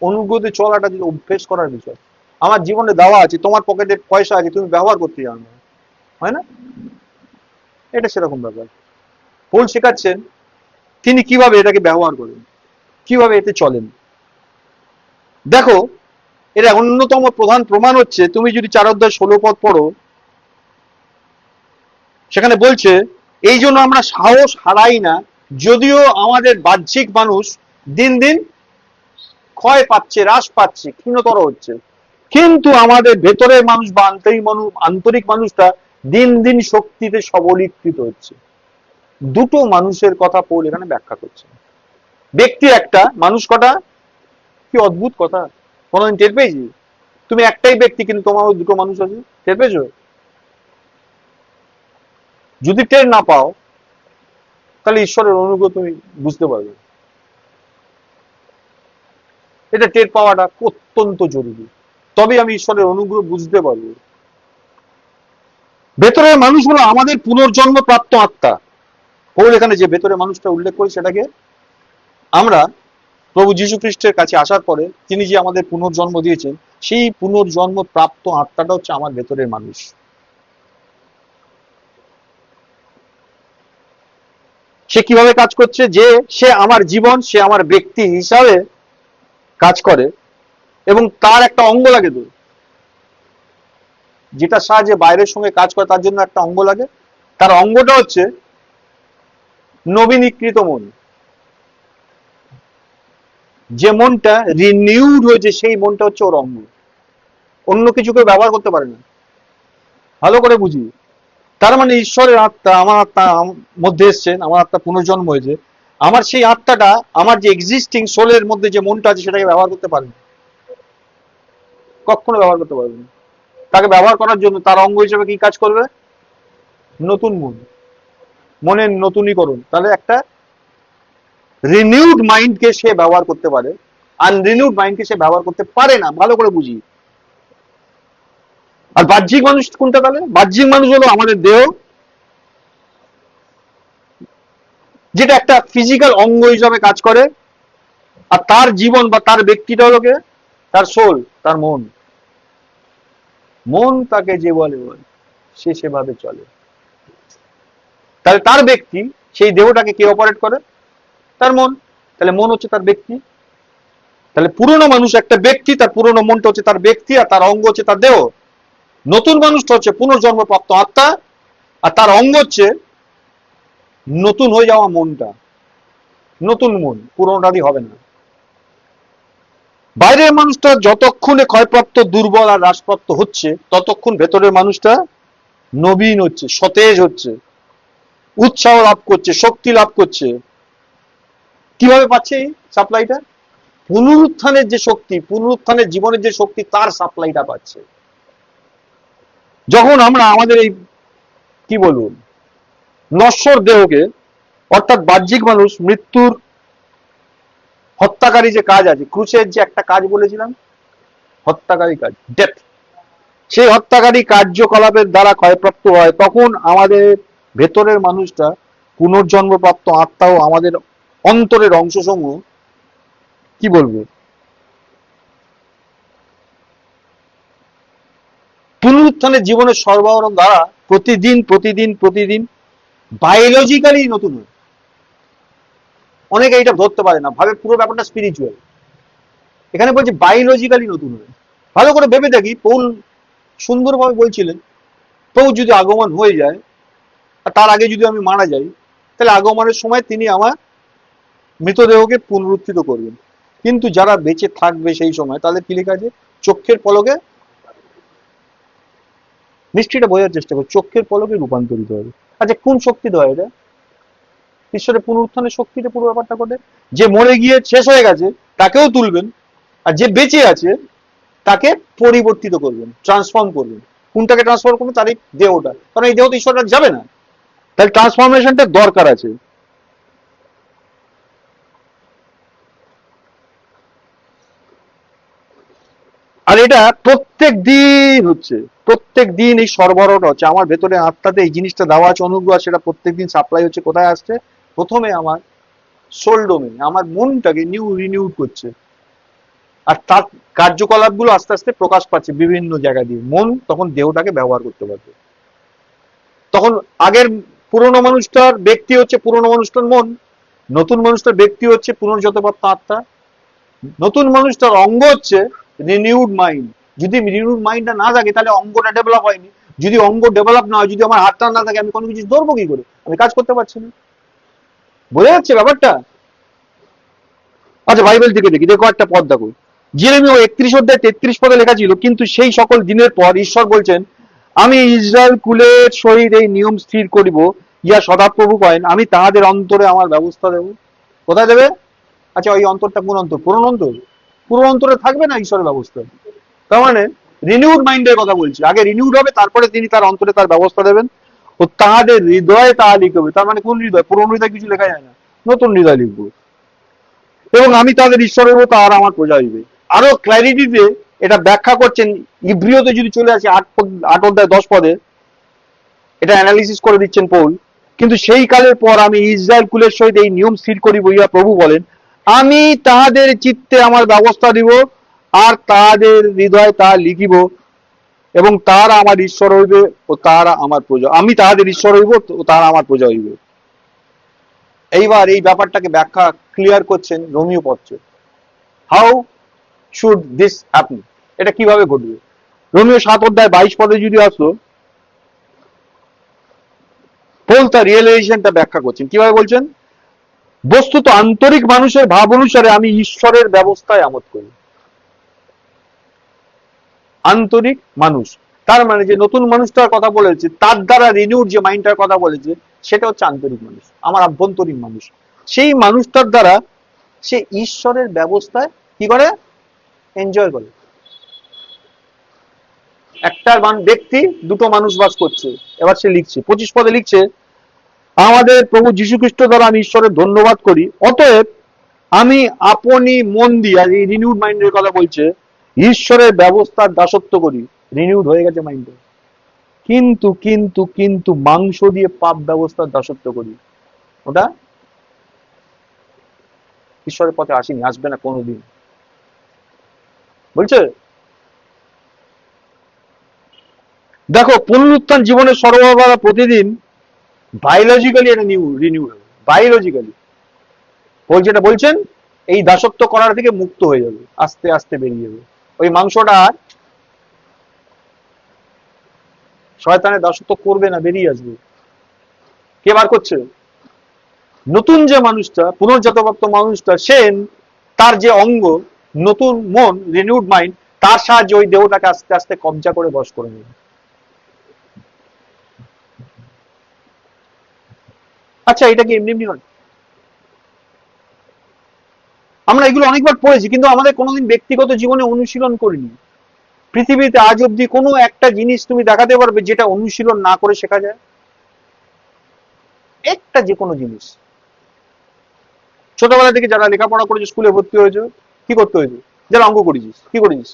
Speaker 1: অনুগ্রহে চলাটা যদি অভ্যেস করার বিষয়। আমার জীবনে দেওয়া আছে, তোমার পকেটে পয়সা আছে, তুমি ব্যবহার করতে জানো না, হয় না? এটা সেরকম ব্যাপার। পৌল শেখাচ্ছেন তিনি কিভাবে এটাকে ব্যবহার করেন, কিভাবে এতে চলেন। দেখো, এটা অন্যতম প্রধান প্রমাণ হচ্ছে, তুমি যদি 4:16 পড়ো, সেখানে বলছে এই জন্য আমরা সাহস হারাই না, যদিও আমাদের বাহ্যিক মানুষ দিন দিন ক্ষয় পাচ্ছে, হ্রাস পাচ্ছে, ক্ষীণতর হচ্ছে, কিন্তু আমাদের ভেতরের মানুষ বা আন্তরিক মানুষটা দিন দিন শক্তিতে সবলীকৃত হচ্ছে। দুটো মানুষের কথা পৌল এখানে ব্যাখ্যা করছে। ব্যক্তি একটা, মানুষ কটা? কি অদ্ভুত কথা! কোনোদিন টের পেয়েছি? তুমি একটাই ব্যক্তি, কিন্তু তোমার দুটো মানুষ আছে, টের পেয়েছো? যদি টের না পাও, তাহলে ঈশ্বরের অনুগ্রহ তুমি বুঝতে পারবে। এটা টের পাওয়াটা অত্যন্ত জরুরি, তবে আমি ঈশ্বরের অনুগ্রহ বুঝতে পারবো। ভেতরের মানুষ হলো আমাদের পুনর্জন্ম প্রাপ্ত আত্মা। পৌল এখানে যে ভেতরের মানুষটা উল্লেখ করে, সেটাকে আমরা প্রভু যীশু খ্রিস্টের কাছে আসার পরে তিনি যে আমাদের পুনর্জন্ম দিয়েছেন, সেই পুনর্জন্ম প্রাপ্ত আত্মাটা হচ্ছে আমার ভেতরের মানুষ। সে কিভাবে কাজ করছে? যে সে আমার জীবন, সে আমার ব্যক্তি হিসাবে কাজ করে, এবং তার একটা অঙ্গ লাগে। তো যেটা সাহায্যে বাইরের সঙ্গে কাজ করে, তার জন্য একটা অঙ্গ লাগে। তার অঙ্গটা হচ্ছে নবীনীকৃত মন। যে মনটা রিনিউড হয়েছে, সেই মনটা হচ্ছে ওর অঙ্গ। অন্য কিছুকে ব্যবহার করতে পারে না। ভালো করে বুঝি। তার মানে ঈশ্বরের আত্মা আমার আত্মা মধ্যে এসছেন, আমার আত্মা পুনর্জন্ম হয়েছে, আমার সেই আত্মাটা আমার যে এক্সিস্টিং সোলের মধ্যে যে মনটা আছে, সেটাকে ব্যবহার করতে পারবে না, কখনো ব্যবহার করতে পারবে না। তাকে ব্যবহার করার জন্য তার অঙ্গ হিসেবে কি কাজ করবে? নতুন মন, মনের নতুনীকরণ। তাহলে একটা রিনিউড মাইন্ডকে সে ব্যবহার করতে পারে, আনরিনিউড মাইন্ডকে সে ব্যবহার করতে পারে না। ভালো করে বুঝি। আর বাহ্যিক মানুষ কোনটা? তাহলে বাহ্যিক মানুষ হলো আমাদের দেহ, যেটা একটা ফিজিক্যাল অঙ্গ হিসাবে কাজ করে, আর তার জীবন বা তার ব্যক্তিটা হলো কে? তার সোল, তার মন। মন তাকে যে বলে সে সেভাবে চলে। তাহলে তার ব্যক্তি, সেই দেহটাকে কে অপারেট করে? তার মন। তাহলে মন হচ্ছে তার ব্যক্তি। তাহলে পুরনো মানুষ একটা ব্যক্তি, তার পুরনো মনটা হচ্ছে তার ব্যক্তি, আর তার অঙ্গ হচ্ছে তার দেহ। নতুন মানুষটা হচ্ছে পুনর্জন্মপ্রাপ্ত আত্মা, আর তার অঙ্গ হচ্ছে নতুন হয়ে যাওয়া মনটা। নতুন মন, পুরোনোটা দিয়ে হবে না। বাইরের মানুষটা যতক্ষণে ক্ষয়প্রাপ্ত, দুর্বল আর হ্রাসপ্রাপ্ত হচ্ছে, ততক্ষণ ভেতরের মানুষটা নবীন হচ্ছে, সতেজ হচ্ছে, উৎসাহ লাভ করছে, শক্তি লাভ করছে। কিভাবে পাচ্ছে এই সাপ্লাইটা? পুনরুত্থানের যে শক্তি, পুনরুত্থানের জীবনের যে শক্তি, তার সাপ্লাইটা পাচ্ছে। যখন আমরা আমাদের এই কি বলবো নশ্বর দেহকে, অর্থাৎ বাহ্যিক মানুষ, মৃত্যুর হত্যাকারী যে কাজ আছে, ক্রুশের যে একটা কাজ বলেছিলাম, হত্যাকারী কাজ, ডেথ, সেই হত্যাকারী কার্যকলাপের দ্বারা ক্ষয়প্রাপ্ত হয়, তখন আমাদের ভেতরের মানুষটা, পুনর্জন্মপ্রাপ্ত আত্মাও, আমাদের অন্তরের অংশসমূহ কি বলবো পুনরুত্থানের জীবনের সরবরাহ দ্বারা প্রতিদিন প্রতিদিন প্রতিদিন বায়োলজিক্যালি নতুন হয়। অনেকে এটা ধরতে পারে না, ভাবে পুরো ব্যাপারটা স্পিরিচুয়াল। এখানে বলছে বায়োলজিক্যালি নতুন হয়। ভালো করে ভেবে দেখি, পৌল সুন্দরভাবে বলছিলেন, প্রভু যদি আগমন হয়ে যায়, আর তার আগে যদি আমি মারা যাই, তাহলে আগমনের সময় তিনি আমার মৃতদেহকে পুনরুত্থিত করবেন। কিন্তু যারা বেঁচে থাকবে সেই সময়, তাদের কি লেখা আছে? চক্ষের পলকে মিষ্টিটা বোঝার চেষ্টা করো, চোখের পলকে রূপান্তরিত হবে। আচ্ছা, কোন শক্তি দেওয়া এটা? ঈশ্বরের পুনরুত্থানের শক্তিটা পুরো ব্যাপারটা ঘটে। যে মরে গিয়ে শেষ হয়ে গেছে তাকেও তুলবেন, আর যে বেঁচে আছে তাকে পরিবর্তিত করবেন, ট্রান্সফর্ম করবেন। কোনটাকে ট্রান্সফর্ম করবেন? তার এই দেহটা, কারণ এই দেহ তো ঈশ্বরটা যাবে না, তাহলে ট্রান্সফরমেশনটা দরকার আছে। আর এটা প্রত্যেক দিন হচ্ছে, প্রত্যেক দিন এই সরবরাহটা হচ্ছে আমার ভেতরে, আত্মাতে এই জিনিসটা দেওয়া আছে, অনুগ্রহ, সেটা প্রত্যেক দিন সাপ্লাই হচ্ছে। কোথায় আসছে? প্রথমে আমার সোল ডোমেন, আমার মনটাকে রিনিউড করছে, আর তার কার্যকলাপ গুলো আস্তে আস্তে প্রকাশ পাচ্ছে বিভিন্ন জায়গা দিয়ে। মন তখন দেহটাকে ব্যবহার করতে পারবে। তখন আগের পুরনো মানুষটার ব্যক্তি হচ্ছে পুরনো মানুষটার মন, নতুন মানুষটার ব্যক্তি হচ্ছে পুনর্জতপ্রাপ্ত আত্মা, নতুন মানুষটার অঙ্গ হচ্ছে রিনিউড মাইন্ড। যদি রিনিউড মাইন্ডটা না থাকে তাহলে অঙ্গটা ডেভেলপ হয়নি। যদি অঙ্গ ডেভেলপ না হয়, যদি আমার হাতটা না থাকে, আমি কোনো কিছু ধরবো কি করে? আমি কাজ করতে পারছি না। বোঝা যাচ্ছে ব্যাপারটা? আচ্ছা, বাইবেল থেকে দেখি, দেখো একটা পদ দেখো, জেরেমিয়া 31 অধ্যায় 33 পদে লেখা ছিল, কিন্তু সেই সকল দিনের পর ঈশ্বর বলছেন, আমি ইসরায়েল কুলের সহিত এই নিয়ম স্থির করিব, ইয়া সদাপ্রভু কয়েন, আমি তাহাদের অন্তরে আমার ব্যবস্থা দেব। কোথায় দেবে? আচ্ছা, ওই অন্তরটা কোন অন্তর? পুরনো অন্তর? পুরনো অন্তরে থাকবে না ঈশ্বরের ব্যবস্থা। তার মানে রিনিউড মাইন্ডের কথা বলছি, আগে রিনিউড হবে, তারপরে তিনি তার অন্তরে তার ব্যবস্থা দেবেন। ও তাহাদের হৃদয়ে তাহা লিখবে। তার মানে কোন হৃদয়? পুরনো হৃদয় কিছু লেখা যায় না, নতুন হৃদয় লিখবো। এবং আমি তাদের ঈশ্বর হইব, তাহারা আমার প্রজা হইবে। আরো ক্ল্যারিটিতে এটা ব্যাখ্যা করছেন, ইব্রিয়তে যদি চলে আসে 8 অধ্যায় 10 পদে, এটা অ্যানালিসিস করে দিচ্ছেন পৌল। কিন্তু সেই কালের পর আমি ইসরায়েল কুলের সহিত এই নিয়ম স্থির করিব, ইয়া প্রভু বলেন, আমি তাহাদের চিত্তে আমার ব্যবস্থা দিব, আর তাহাদের হৃদয় তাহা লিখিব, এবং তাহারা আমার ঈশ্বর হইবে ও তাহারা আমার প্রজা। আমি তাহাদের ঈশ্বর হইব ও তাহারা আমার প্রজা হইবে। এইবার এই ব্যাপারটাকে ব্যাখ্যা ক্লিয়ার করছেন রোমিও পত্রে। How should this happen? এটা কিভাবে ঘটবে? রোমিও 7 অধ্যায় 22 পদে যদি আসো, পৌল তার রিয়েলাইজেশনটা ব্যাখ্যা করছেন। কিভাবে বলছেন? বস্তুত আন্তরিক মানুষের ভাব অনুসারে আমি ঈশ্বরের ব্যবস্থায় আমোদ করি। আন্তরিক মানুষ, তার মানে যে নতুন মানুষটার কথা বলেছে, তার দ্বারা রিনিউড যে মাইন্ডটার কথা বলেছে, সেটা হচ্ছে আন্তরিক মানুষ, আমার আভ্যন্তরীণ মানুষ। সেই মানুষটার দ্বারা সে ঈশ্বরের ব্যবস্থায় কি করে? এনজয় করে। একটা ব্যক্তি দুটো মানুষ বাস করছে। এবার সে লিখছে 25 পদে লিখছে, আমাদের প্রভু যীশু খ্রিস্ট দ্বারা আমি ঈশ্বরের ধন্যবাদ করি, অতএব আমি আপনি মন দিয়ে, আর এই রিনিউড মাইন্ডের কথা বলছে, ঈশ্বরের ব্যবস্থার দাসত্ব করি। রিনিউড হয়ে গেছে মাইন্ডে, কিন্তু কিন্তু কিন্তু মাংস দিয়ে পাপ ব্যবস্থার দাসত্ব করি। ওটা ঈশ্বরের পথে আসেনি, আসবে না কোনোদিন। বলছে দেখো, পুনরুত্থান জীবনের সরবরাহ প্রতিদিন বায়োলজিক্যালি এটা রিনিউড হবে। বায়োলজিক্যালি ওই যেটা বলছেন, এই দাসত্ব করার থেকে মুক্ত হয়ে যাবে, আস্তে আস্তে বেরিয়ে যাবে। ওই মাংসটা আর শয়তানের দাসত্ব করবে না, বেরিয়ে আসবে। কে বার করছে? নতুন যে মানুষটা, পুনর্জাতপ্রাপ্ত মানুষটা, সে তার যে অঙ্গ, নতুন মন, রিনিউড মাইন্ড, তার সাহায্যে ওই দেহটাকে আস্তে আস্তে কবজা করে বশ করে নেবে। আচ্ছা, এটা কি এমনি এমনি হয়? আমরা এগুলো অনেকবার পড়েছি, কিন্তু আমাদের কোনোদিন ব্যক্তিগত জীবনে অনুশীলন করিনি। পৃথিবীতে আজ অব্দি কোনো একটা জিনিস তুমি দেখাতে পারবে যেটা অনুশীলন না করে শেখা যায়? একটা যে কোনো জিনিস। ছোটবেলা থেকে যারা লেখাপড়া করেছে, স্কুলে ভর্তি হয়েছে, কি করতে হয়েছে? যারা অঙ্ক করেছিস, কি করেছিস?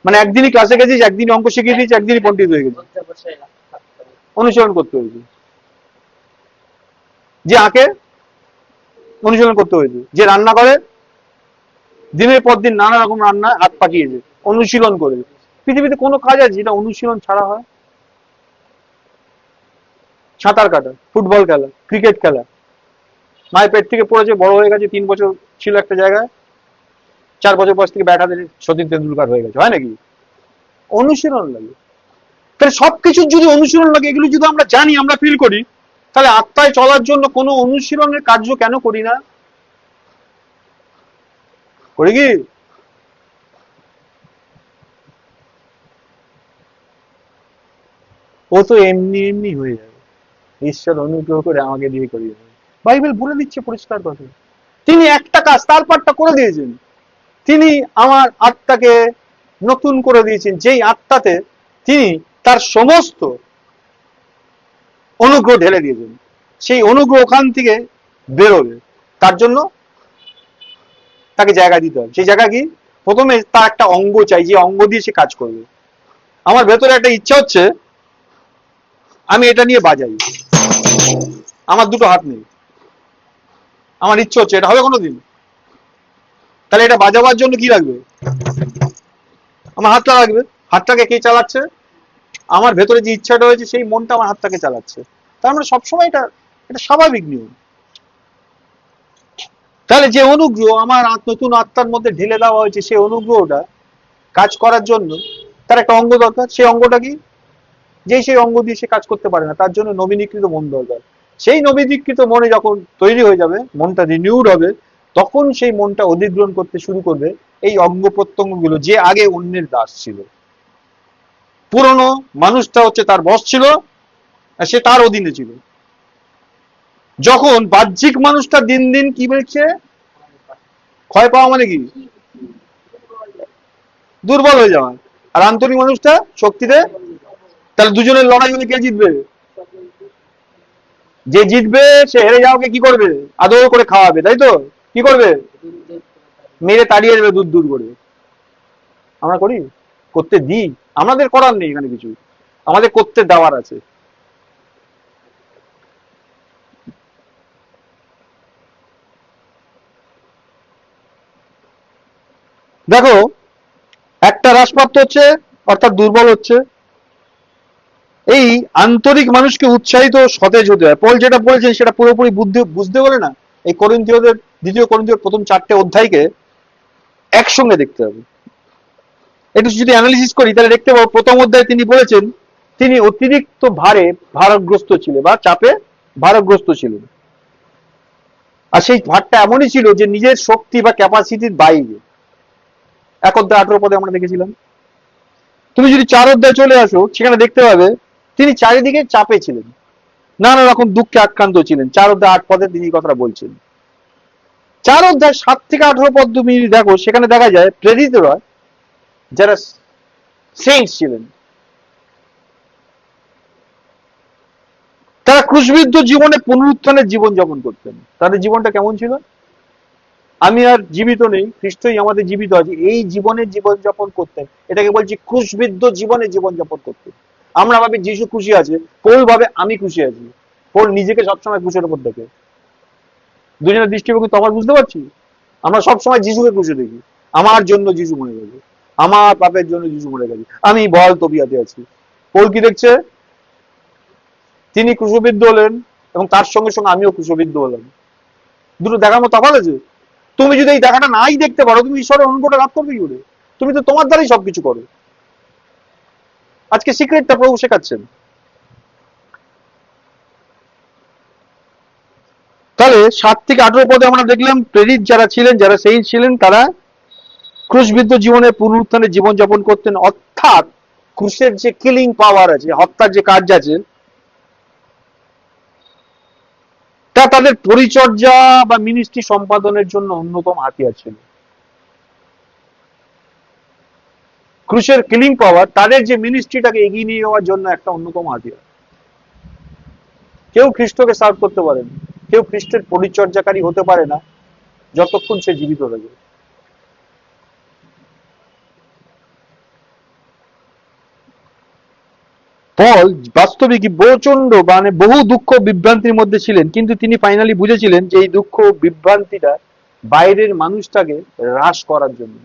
Speaker 1: মানে একদিনই ক্লাসে গেছিস, একদিনই অঙ্ক শিখিয়ে দিয়েছিস, একদিনই পণ্ডিত হয়ে গেছিস? অনুশীলন করতে হয়েছে। যে আঁকে, অনুশীলন করতে হয়েছে। যে রান্না করে, দিনের পর দিন নানা রকম রান্না হাত পাকিয়েছে, অনুশীলন করে। পৃথিবীতে কোনো কাজ আছে যেটা অনুশীলন ছাড়া হয়? সাঁতার কাটা, ফুটবল খেলা, ক্রিকেট খেলা, মায়ের পেট থেকে পড়েছে, বড় হয়ে গেছে, 3 বছর ছিল একটা জায়গায়, 4 বছর বয়স থেকে ব্যাট হাতে সচিন তেন্ডুলকার হয়ে গেছে, হয় নাকি? অনুশীলন লাগে। তাহলে সবকিছুর যদি অনুশীলন লাগে, এগুলো যদি আমরা জানি, আমরা ফিল করি, তাহলে আত্মায় চলার জন্য কোনো অনুশীলনের কার্য কেন করি না? করি কি? ও তো এমনি এমনি হয়ে যাবে, ঈশ্বর অনুগ্রহ করে আমাকে দিয়ে করিয়ে দেবে। বাইবেল বলে দিচ্ছে পরিষ্কার কথা। তিনি একটা কাজ তার পাঠটা করে দিয়েছেন। তিনি আমার আত্মাকে নতুন করে দিয়েছেন, যেই আত্মাতে তিনি তার সমস্ত অনুগ্রহ ঢেলে দিয়েছেন। সেই অনুগ্রহ ওখান থেকে বেরোবে, তার জন্য তাকে জায়গা দিতে হবে। সেই জায়গা কি? প্রথমে তার একটা অঙ্গ চাই, যে অঙ্গ দিয়ে সে কাজ করবে। আমার ভেতরে একটা ইচ্ছা হচ্ছে আমি এটা নিয়ে বাজাই, আমার দুটো হাত নেই, আমার ইচ্ছে হচ্ছে, এটা হবে কোনোদিন? তাহলে এটা বাজাবার জন্য কি লাগবে? আমার হাতটা লাগবে। হাতটাকে কে চালাচ্ছে? আমার ভেতরে যে ইচ্ছাটা হয়েছে সেই মনটা আমার হাতটাকে চালাচ্ছে। তার মানে সবসময় এটা এটা স্বাভাবিক নিয়ম। তাহলে যে অনুগ্রহ আমার নতুন আত্মার মধ্যে ঢেলে দেওয়া হয়েছে, সেই অনুগ্রহটা কাজ করার জন্য তার একটা অঙ্গ দরকার। সেই অঙ্গটা কি? যেই সেই অঙ্গ দিয়ে সে কাজ করতে পারে না, তার জন্য নবীনীকৃত মন দরকার। সেই নবীনীকৃত মনে যখন তৈরি হয়ে যাবে, মনটা রিনিউড হবে, তখন সেই মনটা অধিগ্রহণ করতে শুরু করবে এই অঙ্গ প্রত্যঙ্গ গুলো, যে আগে অন্যের দাস ছিল। পুরনো মানুষটা হচ্ছে তার বস ছিল, আর সে তার অধীনে ছিল। যখন বাহ্যিক মানুষটা দিন দিন কি বলছে, ক্ষয় পাওয়া মানে কি? দুর্বল হয়ে যাওয়া। আর আন্তরিক মানুষটা শক্তিতে। তাহলে দুজনের লড়াই হলে কে জিতবে? যে জিতবে সে হেরে যাওয়াকে কি করবে? আদর করে খাওয়াবে, তাই তো? কি করবে? মেরে তাড়িয়ে দেবে দূর দূর করে। আমরা করি? করতে দিই? আমাদের করার নেই এখানে কিছু, আমাদের করতে দেওয়ার আছে। দেখো, একটা হ্রাসপ্রাপ্ত হচ্ছে, অর্থাৎ দুর্বল হচ্ছে। এই আন্তরিক মানুষকে উৎসাহিত সতেজ হতে হয়। পল যেটা বলেছেন সেটা পুরোপুরি বুঝতে বলে না, এই করিন্থীয়দের 2 করিন্থীয় প্রথম 4টে অধ্যায়কে একসঙ্গে দেখতে হবে। একটু যদি অ্যানালিসিস করি তাহলে দেখতে পাবো, প্রথম অধ্যায়ে তিনি বলেছেন তিনি অতিরিক্ত ভারগ্রস্ত ছিলেন বা চাপে ভারগ্রস্ত ছিলেন। আর সেই ভারটা এমনই ছিল যে নিজের শক্তি বা ক্যাপাসিটির বাইরে। 1 অধ্যায় 18 পদে আমরা দেখেছিলাম। তুমি যদি 4 অধ্যায় চলে আসো, সেখানে দেখতে পাবে তিনি চারিদিকে চাপে ছিলেন, নানা রকম দুঃখে আক্রান্ত ছিলেন। 4 অধ্যায় 8 পদে তিনি এই কথাটা বলছেন। 4 অধ্যায় 7 থেকে 18 পদ তুমি দেখো, সেখানে দেখা যায় প্রেরিতরা যারা সেন্টস ছিলেন, তারা ক্রুশবিদ্ধ জীবনে পুনরুত্থানের জীবন যাপন করতেন। তাদের জীবনটা কেমন ছিল? আমি আর জীবিত নেই, খ্রিস্টই আমাদের জীবিত আছে, এই জীবনের জীবন যাপন করতেন। এটাকে বলছি ক্রুশবিদ্ধ জীবনে জীবন যাপন করতেন। আমরা ভাবি যিশু খুশি আছে, পৌল ভাবে আমি খুশি আছি। পৌল নিজেকে সবসময় ক্রুশের উপর দেখে। দুজনের দৃষ্টিভঙ্গি তফাৎ বুঝতে পারছি? আমরা সবসময় যিশুকে খুশি দেখি। আমার জন্য যিশু মরে গেছে, আমার পাপের জন্য যিশু মরে গেছে, আমি বল তবিয়াতে আছি। পৌল কি দেখছে? তিনি ক্রুশবিদ্ধ হলেন এবং তার সঙ্গে সঙ্গে আমিও ক্রুশবিদ্ধ হলাম। দুটো দেখার মতো তফাৎ আছে। তুমি যদি এই দেখাটা নাই দেখতে পারো, তুমি ঈশ্বরের অনুগ্রহটা লাভ করবে কি করে? তুমি তো তোমার দ্বারাই সবকিছু করো। আজকে সিক্রেটটা প্রভু শেখাচ্ছেন। তাহলে 7 থেকে 18 পদে আমরা দেখলাম প্রেরিত যারা ছিলেন, যারা সেইন্ট ছিলেন, তারা ক্রুশবিদ্ধ জীবনে পুনরুত্থানের জীবন যাপন করতেন। অর্থাৎ ক্রুশের যে কিলিং পাওয়ার আছে, হত্যার যে কাজ আছে, তা তাদের পরিচর্যা বা মিনিস্ট্রি সম্পাদনের জন্য অন্যতম হাতিয়ার ছিল। ক্রুশের কিলিং পাওয়ার তাদের যে মিনিস্ট্রিটাকে এগিয়ে নিয়ে যাওয়ার জন্য একটা অন্যতম হাতিয়ার। কেউ খ্রিস্টকে সার্ভ করতে পারে না, কেউ খ্রিস্টের পরিচর্যাকারী হতে পারে না যতক্ষণ সে জীবিত থাকে। পল বাস্তবিকই প্রচন্ড মানে বহু দুঃখ বিভ্রান্তির মধ্যে ছিলেন, কিন্তু তিনি ফাইনালি বুঝেছিলেন যে এই দুঃখ বিভ্রান্তিটা বাইরের মানুষটাকে হ্রাস করার জন্য।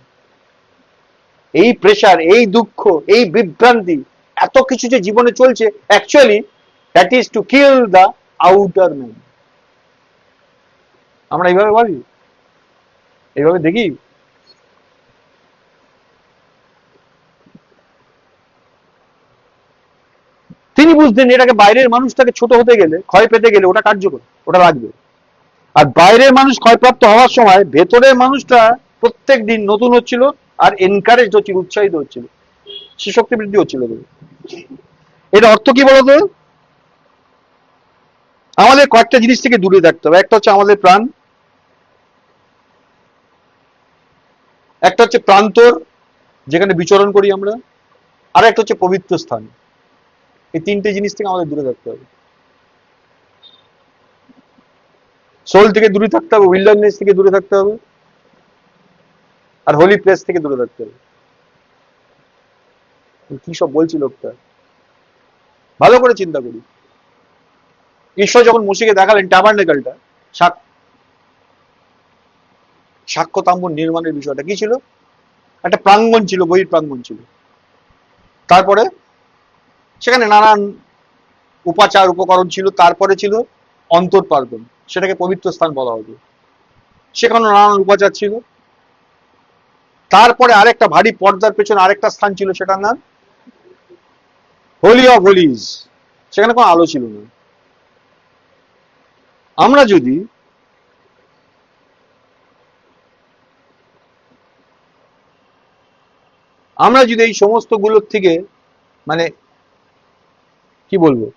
Speaker 1: এই প্রেশার, এই দুঃখ, এই বিভ্রান্তি, এত কিছু যে জীবনে চলছে, actually that is to kill the outer man. আমরা এইভাবে ভাবি, এইভাবে দেখি। তিনি বুঝতেন এটাকে বাইরের মানুষটাকে ছোট হতে গেলে, ক্ষয় পেতে গেলে ওটা কার্যকর, ওটা লাগবে। আর বাইরের মানুষ ক্ষয়প্রাপ্ত হওয়ার সময় ভেতরের মানুষটা প্রত্যেক দিন নতুন হচ্ছিল, আর এনকারেজ হচ্ছিল, উৎসাহিত হচ্ছিল, সে শক্তি বৃদ্ধি হচ্ছিল। এটা অর্থ কি বলতো? আমাদের কয়েকটা জিনিস থেকে দূরে থাকতে হবে। একটা হচ্ছে আমাদের প্রাণ, একটা হচ্ছে প্রান্তর যেখানে বিচরণ করি আমরা, আর একটা হচ্ছে পবিত্র স্থান। এই তিনটে জিনিস থেকে আমাদের দূরে থাকতে হবে। সোল থেকে দূরে থাকতে হবে, উইল্ডারনেস থেকে দূরে থাকতে হবে, আর হোলি প্লেস থেকে দূরে থাকতে হবে। কি সব বলছি লোকটা, ভালো করে চিন্তা করি। ঈশ্বর যখন মুসিকে দেখালেন ট্যাবার্নেকেলটা, সাক্ষ্য তাম্বুর নির্মাণের বিষয়টা কি ছিল? একটা প্রাঙ্গণ ছিল, বহির প্রাঙ্গণ ছিল। তারপরে সেখানে নানান উপাচার উপকরণ ছিল। তারপরে ছিল অন্তর প্রাঙ্গণ, সেটাকে পবিত্র স্থান বলা হতো। সেখানে নানান উপাচার ছিল। তারপরে আরেকটা ভারী পর্দার পেছনে আরেকটা স্থান ছিল, সেটার নাম হোলি অফ হোলিজ। সেখানে কোনো আলো ছিল না। আমরা যদি এই সমস্ত গুলোর থেকে মানে কি বলবো,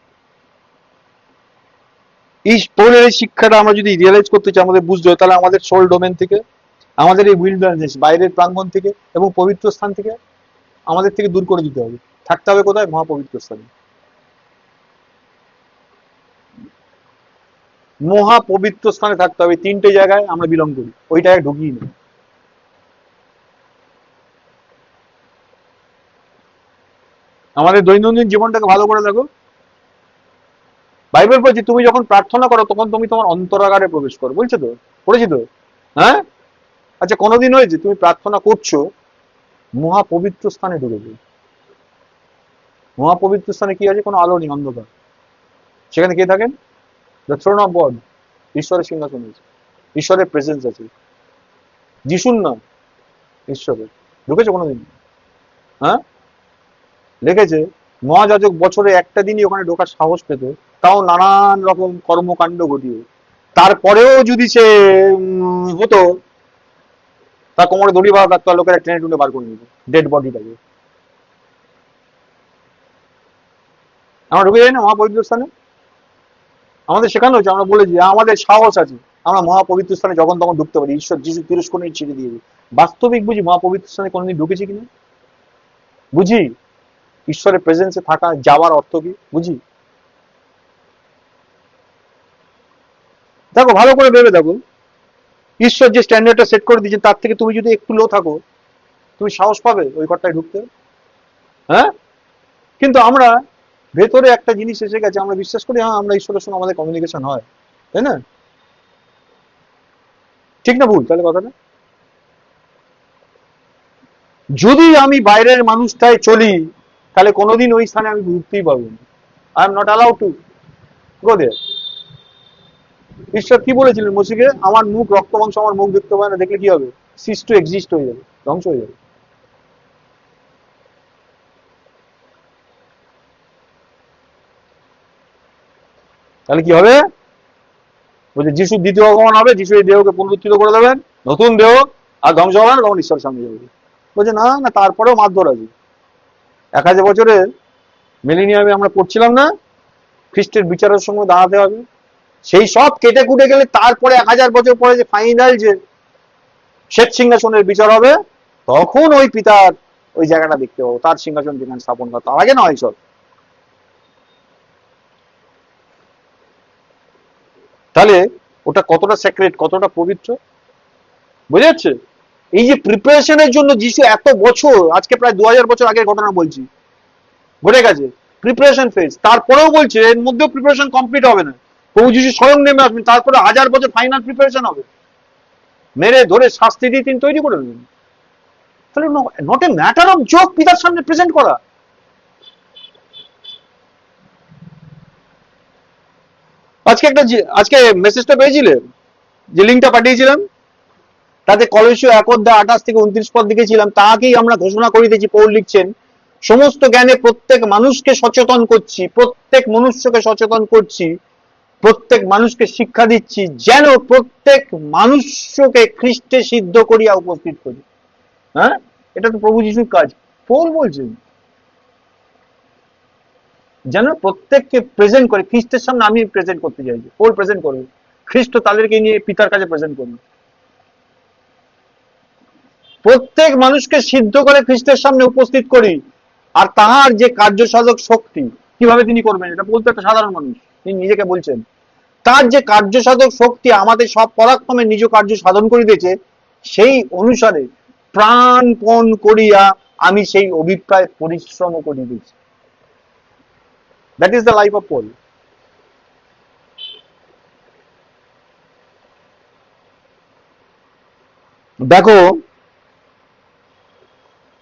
Speaker 1: এই পৌলের এই শিক্ষাটা আমরা যদি রিয়েলাইজ করতে চাই, আমাদের বুঝতে হয়, তাহলে আমাদের সোল ডোমেন থেকে, আমাদের এই উইল্ডারনেস বাইরের প্রাঙ্গণ থেকে এবং পবিত্র স্থান থেকে আমাদের থেকে দূর করে দিতে হবে। থাকতে হবে কোথায়? মহাপবিত্র স্থানে। মহাপবিত্র স্থানে থাকতে হবে। তিনটে জায়গায় আমরা বিলং করি, ওই জায়গায় ঢুকিয়ে নেই। আমাদের দৈনন্দিন জীবনটাকে ভালো করে দেখো। বাইবেল বলছে তুমি যখন প্রার্থনা করো তখন তুমি তোমার অন্তরাগারে প্রবেশ করো, বলছে তো, পড়েছি তো। হ্যাঁ, আচ্ছা কোনোদিন হয়েছে তুমি প্রার্থনা করছো, মহাপবিত্র স্থানে ঢুকেছো? মহাপবিত্র স্থানে কি আছে? কোনো আলো নেই, অন্ধকার। সেখানে কে থাকেন? দ্য থ্রোন অফ গড, ঈশ্বরের সিংহাসন আছে, ঈশ্বরের প্রেজেন্স আছে। যিশুর নাম, ঈশ্বরের। ঢুকেছো কোনোদিন? হ্যাঁ, লিখেছে মহাযাজক বছরে একটা দিনই ওখানে ঢোকার সাহস পেত, তাও নানান রকম কর্মকাণ্ড ঘটিয়ে। তারপরেও যদি সে হতো, তার কোমরে দড়ি বাঁধা থাকতো, লোকেরা টেনে টুনে বার করে নিত ডেড বডিটাকে। আমরা ঢুকে যাই না মহাপবিত্র স্থানে? আমাদের শেখানো হচ্ছে, আমরা বলেছি আমাদের সাহস আছে, আমরা মহাপবিত্র স্থানে যখন তখন ঢুকতে পারি, ঈশ্বর যিশু তিরস্করণে ছেড়ে দিয়ে দিই। বাস্তবিক বুঝি মহাপবিত্র স্থানে কোনোদিন ঢুকেছি কিনা? বুঝি ঈশ্বরের প্রেজেন্সে থাকা, যাওয়ার অর্থ কি বুঝি? দেখো ভালো করে ভেবে দেখো, ঈশ্বর যে স্ট্যান্ডার্ডটা সেট করে দিয়েছেন তার থেকে তুমি যদি একটু লো থাকো, তুমি সাহস পাবে ওই ঘরটায় ঢুকতে? হ্যাঁ, কিন্তু আমরা ভেতরে একটা জিনিস এসে গেছে, আমরা বিশ্বাস করি হ্যাঁ আমরা ঈশ্বরের সঙ্গে আমাদের কমিউনিকেশন হয়, তাই না? ঠিক না ভুল তাহলে কথাটা? যদি আমি বাইরের মানুষটায় চলি, তাহলে কোনোদিন ওই স্থানে আমি ঢুকতেই পারবো না। I am not allowed to go there. ঈশ্বর কি বলেছিলেন মসিকে? আমার মুখ, রক্ত মাংস আমার মুখ দেখতে পায় না, দেখলে কি হবে? সিস টু এক্সিস্ট হয়ে যাবে, ধ্বংস হয়ে যাবে। তাহলে কি হবে? বলছে যিশু দ্বিতীয় আগমন হবে, যিশু এই দেহকে পুনরুত্থিত করে দেবেন, নতুন দেহ, আর ধ্বংস হবে না, তখন ঈশ্বরের সামনে যাবে। বলছে না না, তারপরেও মারধর আছে। 1000 বছরের মিলেনিয়ামে আমরা পড়ছিলাম না, খ্রিস্টের বিচারের সঙ্গে দাঁড়াতে হবে। সেই সব কেটে কুটে গেলে তারপরে 1000 বছর পরে যে ফাইনাল যে শ্বেত সিংহাসনের বিচার হবে, তখন ওই পিতার ওই জায়গাটা দেখতে পাবো, তার সিংহাসন যেখানে স্থাপন করা। তার আগে নয় সব। তাহলে ওটা কতটা সেক্রেট, কতটা পবিত্র, বুঝা যাচ্ছে? এই যে প্রিপারেশনের জন্য যিশু এত বছর, আজকে প্রায় 2000 বছর আগের ঘটনা বলছি, ঘটে গেছে প্রিপারেশন ফেজ, তারপরেও বলছে এর মধ্যেও প্রিপারেশন কমপ্লিট হবে না। প্রভু যিশু স্বয়ং নেমে আসবেন, তারপরে 1000 বছর ফাইনাল প্রিপারেশন হবে, মেরে ধরে শাস্তি দিয়ে তিনি তৈরি করে দেবেন। তাহলে not a matter of joke পিতার সামনে প্রেজেন্ট করা। আজকে মেসেজটা পেয়েছিলেন, যে লিঙ্কটা পাঠিয়েছিলাম, তাতে কলসীয় 1:28-29 লিখেছিলাম, তাকেই আমরা ঘোষণা করিতেছি, পৌল লিখছেন, সমস্ত জ্ঞানে প্রত্যেক মানুষকে সচেতন করছি, প্রত্যেক মনুষ্যকে সচেতন করছি, প্রত্যেক মানুষকে শিক্ষা দিচ্ছি, যেন প্রত্যেক মানুষকে খ্রিস্টে সিদ্ধ করিয়া উপস্থিত করি। হ্যাঁ, এটা তো প্রভু যিশুর কাজ। পৌল বলছেন যেন প্রত্যেককে প্রেজেন্ট করে খ্রিস্টের সামনে। আমি প্রেজেন্ট করতে চাইছি, ওর প্রেজেন্ট করবে, খ্রিস্ট তাদেরকে নিয়ে পিতার কাছে প্রেজেন্ট করবে। প্রত্যেক মানুষকে সিদ্ধ করে খ্রিস্টের সামনে উপস্থিত করি। আর তাহার যে কার্য সাধক শক্তি, কিভাবে তিনি করবেন এটা বলতে একটা সাধারণ মানুষ, তিনি নিজেকে বলছেন তার যে কার্য সাধক শক্তি আমাদের সব পরাক্রমে নিজ কার্য সাধন করিতেছে, সেই অনুসারে প্রাণপণ করিয়া আমি সেই অভিপ্রায় পরিশ্রম করিতেছি। That is the life of Paul. দেখো,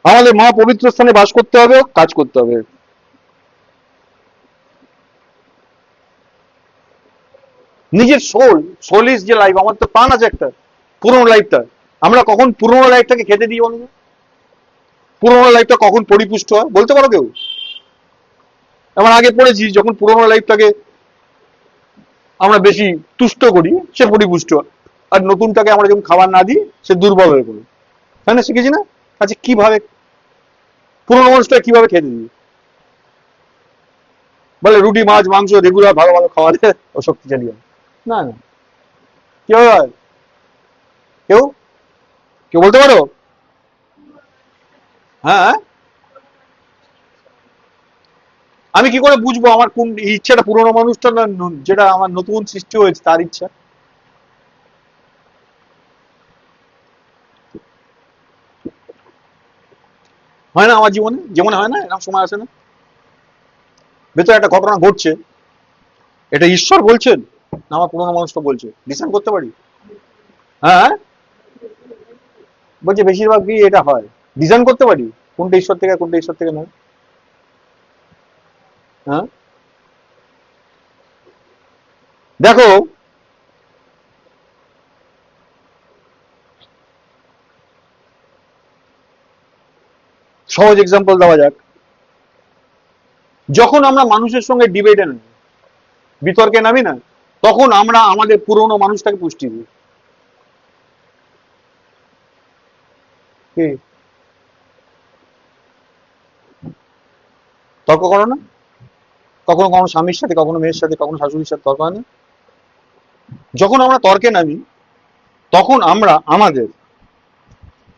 Speaker 1: আমাদের মহা পবিত্র স্থানে বাস করতে হবে, কাজ করতে হবে। নিজের সোল ইজ যে লাইফ, আমার তো প্রাণ আছে একটা, পুরোনো লাইফটা। আমরা কখন পুরোনো লাইফটাকে খেতে দিই বলুন? পুরোনো লাইফটা কখন পরিপুষ্ট হয় বলতে পারো কেউ? আমরা আগে পড়েছি, যখন পুরোনো লাইফটাকে আমরা বেশি তুষ্ট করি সে পরিপুষ্ট হয়, আর নতুনটাকে আমরা যখন খাবার না দিই সে দুর্বল হয়ে পড়ে। তাই না, শিখেছি না? আচ্ছা, কিভাবে পুরোনো মানুষটা কিভাবে খেতে দিই? বলে রুটি মাছ মাংস রেগুলার ভালো ভালো খাওয়ালে ও শক্তিশালী হয়। না না, কিভাবে হয়? কেউ কেউ বলতে পারো? হ্যাঁ, আমি কি করে বুঝবো আমার কোন ইচ্ছাটা পুরোনো মানুষটা না যেটা আমার নতুন সৃষ্টি হয়েছে তার ইচ্ছা? হয় না আমার জীবনে? জীবনে হয় না এরকম সময় আসে না? ভেতরে একটা ঘটনা ঘটছে, এটা ঈশ্বর বলছেন না আমার পুরোনো মানুষটা বলছে, ডিসাইড করতে পারি? হ্যাঁ, বলছে বেশিরভাগই এটা হয়, ডিজাইন করতে পারি কোনটা ঈশ্বর থেকে কোনটা ঈশ্বর থেকে নয়। হ্যাঁ, দেখো, সহজ এক্সাম্পল দেওয়া যাক। যখন আমরা মানুষের সঙ্গে ডিবেটে নামি, বিতর্কে নামি না, তখন আমরা আমাদের পুরনো মানুষটাকে পুষ্টি দিই। কি তর্ক করো না? কখনো কখনো স্বামীর সাথে, কখনো মেয়ের সাথে, কখনো শাশুড়ির সাথে তর্ক হয় না? যখন আমরা তর্কে নামি তখন আমরা আমাদের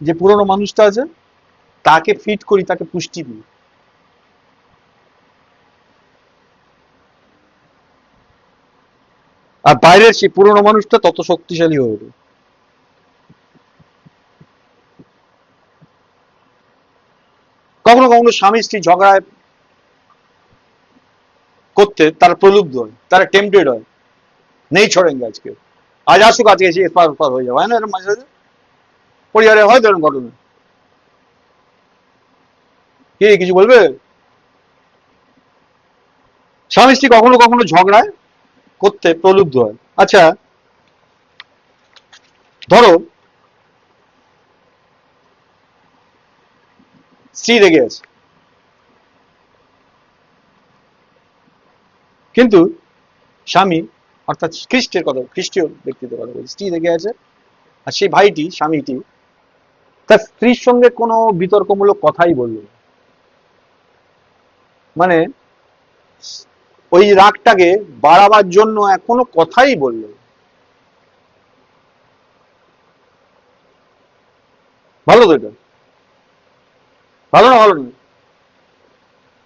Speaker 1: যে পুরনো মানুষটা আছে তাকে ফিট করি, তাকে পুষ্টি দিই। আর বাইরের সেই পুরনো মানুষটা তত শক্তিশালী হয়ে ওঠে। কখনো কখনো স্বামী স্ত্রী ঝগড়ায় করতে তারা প্রলুব্ধ হয়, তারা টেম্পটেড হয়, নেই ছড়েঙ্গে আজকে, আজ আসুক আজকে এসে এপার ওপার হয়ে যাবে, হয় না এরকম মাঝে মাঝে? পরিবারে হয় তো এরকম ঘটনা। কি কিছু বলবে? স্বামী স্ত্রী কখনো কখনো ঝগড়ায় করতে প্রলুব্ধ হয়। আচ্ছা, ধরো স্ত্রী রেগে আছে, কিন্তু স্বামী, অর্থাৎ খ্রিস্টের কথা, খ্রিস্টীয় ব্যক্তিত্বের কথা বলছি, স্ত্রী রেগে আছে, আর সেই ভাইটি, স্বামীটি তার স্ত্রীর সঙ্গে কোনো বিতর্কমূলক কথাই বললো না। মানে ওই রাগটাকে বাড়াবার জন্য কোনো কথাই বললো না। ভালো তো এটা? ভালো না ভালো না?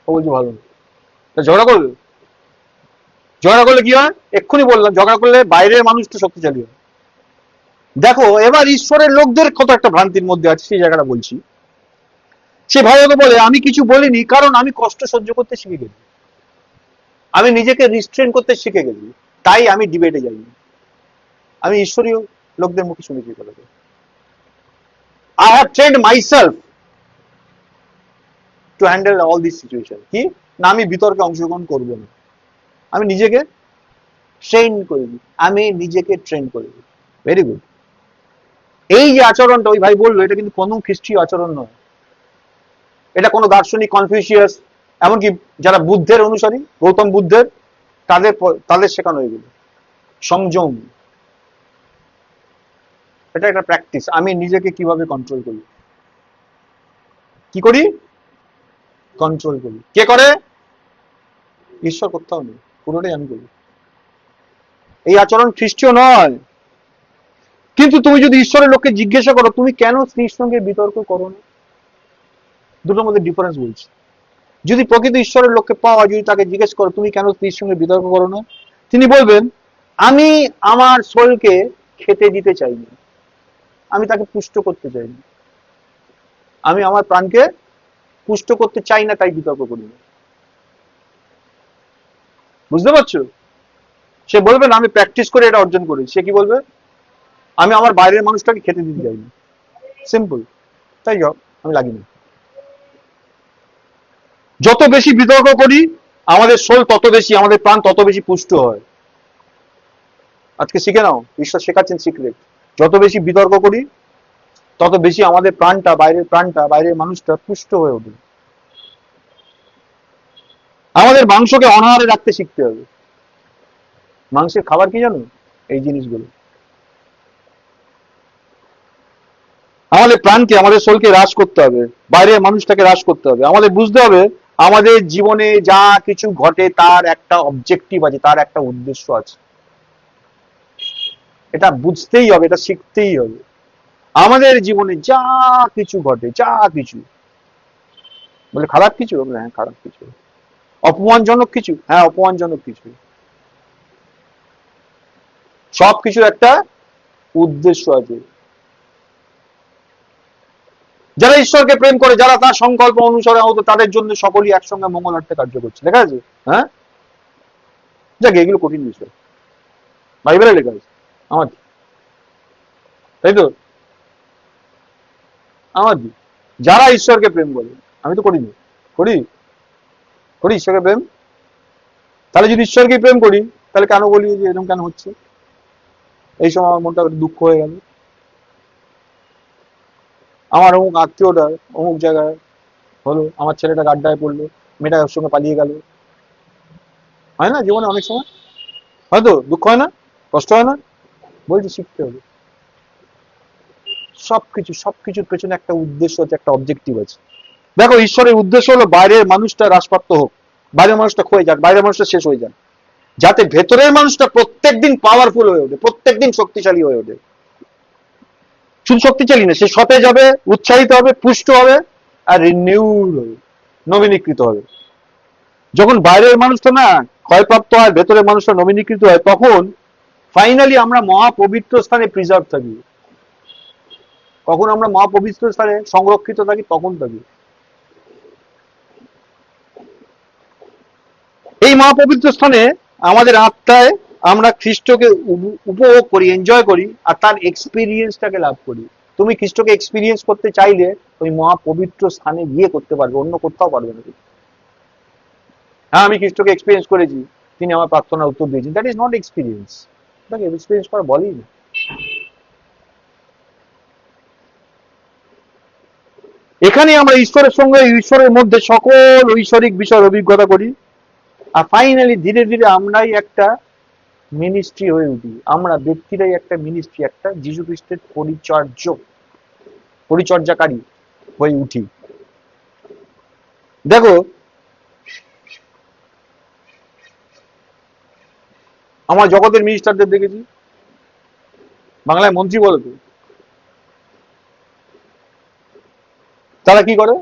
Speaker 1: ও বলছে ভালো না। তা ঝগড়া করবে? ঝগড়া করলে কি হয়? এক্ষুনি বললাম, ঝগড়া করলে বাইরের মানুষটা শক্তিশালী হয়। দেখো, এবার ঈশ্বরের লোকদের কত একটা ভ্রান্তির মধ্যে আছে সেই জায়গাটা বলছি। সে ভাইকে বলে আমি কিছু বলিনি কারণ আমি কষ্ট সহ্য করতে শিখে গেছি, আমি নিজেকে রিস্ট্রেন করতে শিখে গেছি, তাই আমি ডিবেটে যাইনি। আমি ঈশ্বরীয় লোকদের মুখে শুনেছি কথা, I have trend myself to handle all this situation. কি না, আমি বিতর্কে অংশগ্রহণ করবো না, আমি নিজেকে ট্রেন করে দিই, আমি নিজেকে ট্রেন করে দিই। Very good. এই যে আচরণটা ওই ভাই বললো, এটা কিন্তু কোনো খ্রিস্টীয় আচরণ নয়, এটা কোনো দার্শনিক কনফিউশিয়াস, এমনকি যারা বুদ্ধের অনুসারী, গৌতম বুদ্ধের, তাদের তাদের শেখানো এগুলো সংযম। এটা একটা প্র্যাকটিস, আমি নিজেকে কিভাবে কন্ট্রোল করি, কি করি, কন্ট্রোল করি। কে করে? ঈশ্বর কোথাও নেই, পুরোটাই আমি করি। এই আচরণ খ্রিস্টীয় নয়। কিন্তু তুমি যদি ঈশ্বরের লোককে জিজ্ঞাসা করো তুমি কেন স্ত্রীর সঙ্গে বিতর্ক করো না, দুটোর মধ্যে ডিফারেন্স বলছি। যদি প্রকৃত ঈশ্বরের লোককে পাওয়া, যদি তাকে জিজ্ঞেস করো তুমি কেন স্ত্রীর সঙ্গে বিতর্ক করো না, তিনি বলবেন আমি আমার সোলকে খেতে দিতে চাইনি, আমি তাকে পুষ্ট করতে চাইনি, আমি আমার প্রাণকে পুষ্ট করতে চাই না, তাই বিতর্ক করি না। বুঝতে পারছো? সে বলবে না আমি প্র্যাকটিস করে এটা অর্জন করি, সে কি বলবে আমি আমার বাইরের মানুষটাকে খেতে দিতে চাইনি, সিম্পল, তাই যাও আমি লাগি না। যত বেশি বিতর্ক করি আমাদের সোল তত বেশি, আমাদের প্রাণ তত বেশি পুষ্ট হয়। আজকে শিখে নাও, ঈশ্বর শেখাচ্ছেন সিক্রেট। যত বেশি বিতর্ক করি তত বেশি আমাদের প্রাণটা বাইরের মানুষটা পুষ্ট হয়ে ওঠে। আমাদের মাংসকে অনাহারে রাখতে শিখতে হবে। মাংসের খাবার কি জানো? এই জিনিসগুলো। আমাদের প্রাণকে, আমাদের সোলকে হ্রাস করতে হবে, বাইরের মানুষটাকে হ্রাস করতে হবে। আমাদের বুঝতে হবে আমাদের জীবনে যা কিছু ঘটে তার একটা অবজেক্টিভ আছে, তার একটা উদ্দেশ্য আছে। এটা বুঝতেই হবে, এটা শিখতেই হবে। আমাদের জীবনে যা কিছু ঘটে, যা কিছু, বলে খারাপ কিছু, বলে হ্যাঁ খারাপ কিছু, অপমানজনক কিছু, হ্যাঁ অপমানজনক কিছু, সবকিছুর একটা উদ্দেশ্য আছে। যারা ঈশ্বরকে প্রেম করে, যারা তার সংকল্প অনুসারে হতো, তাদের জন্য সকলেই একসঙ্গে মঙ্গলার্থে কার্য করছে, লেখা আছে। হ্যাঁ, যাক এগুলো কঠিন বিষয়, বাইবেলে লেখা আছে। আমার কি, তাই তো? আমার কি, যারা ঈশ্বরকে প্রেম করে, আমি তো করিনি, করি করি ঈশ্বরকে প্রেম। তাহলে যদি ঈশ্বরকে প্রেম করি তাহলে কেন বলি যে এরকম কেন হচ্ছে, এই সময় আমার মনটা একটু দুঃখ হয়ে গেল, আমার অমুক আত্মীয়টা অমুক জায়গায় হলো, আমার ছেলেটা গাড্ডায় পড়লো, মেয়েটা ওর সঙ্গে পালিয়ে গেল, হয় না জীবনে অনেক সময়? হয়তো দুঃখ হয় না, কষ্ট হয় না? বলছি শিখতে হবে। সবকিছুর পেছনে একটা উদ্দেশ্য আছে, একটা অবজেক্টিভ আছে। দেখো ঈশ্বরের উদ্দেশ্য হলো বাইরের মানুষটা হ্রাসপ্রাপ্ত হোক, বাইরের মানুষটা ক্ষয়ে যাক, বাইরের মানুষটা শেষ হয়ে যাক, যাতে ভেতরের মানুষটা প্রত্যেকদিন পাওয়ারফুল হয়ে ওঠে, প্রত্যেকদিন শক্তিশালী হয়ে ওঠে। শুধু শক্তিশালী না, সে সতেজ হবে, উৎসাহিত হবে, পুষ্ট হবে, আর রিনিউড হবে, নবীনীকৃত হবে। যখন বাইরের মানুষটা না ক্ষয়প্রাপ্ত হয়, ভেতরের মানুষটা নবীনীকৃত হয়, তখন ফাইনালি আমরা মহাপবিত্র স্থানে প্রিজার্ভ থাকি। কখন আমরা মহাপবিত্র স্থানে সংরক্ষিত থাকি? তখন থাকি। এই মহাপবিত্র স্থানে আমাদের আত্মায় আমরা খ্রিস্টকে উপভোগ করি, এনজয় করি, আর তার এক্সপিরিয়েন্সটাকে লাভ করি। তুমি খ্রিস্টকে এক্সপিরিয়েন্স করতে চাইলে ওই মহাপবিত্র স্থানে গিয়ে করতে পারবে, অন্য কোথাও পারবে না। হ্যাঁ আমি খ্রিস্টকে এক্সপিরিয়েন্স করেছি, তিনি আমার প্রার্থনার উত্তর দিয়েছেন, দ্যাট ইজ নট এক্সপিরিয়েন্স। তাকে এক্সপিরিয়েন্স করা বলেই না। এখানে আমরা ঈশ্বরের সঙ্গে, ঈশ্বরের মধ্যে সকল ঐশ্বরিক বিষয়ের অভিজ্ঞতা করি, আর ফাইনালি ধীরে ধীরে আমরাই একটা মিনিস্ট্রি হয়ে উঠি। আমরা ব্যক্তিরাই একটা মিনিস্ট্রি, একটা যীশু খ্রিস্টের পরিচর্যাকারী হয়ে উঠি। দেখো আমার জগতের মিনিস্টারদের দেখেছি, বাংলায় মন্ত্রী বলো তো, তারা কি করে?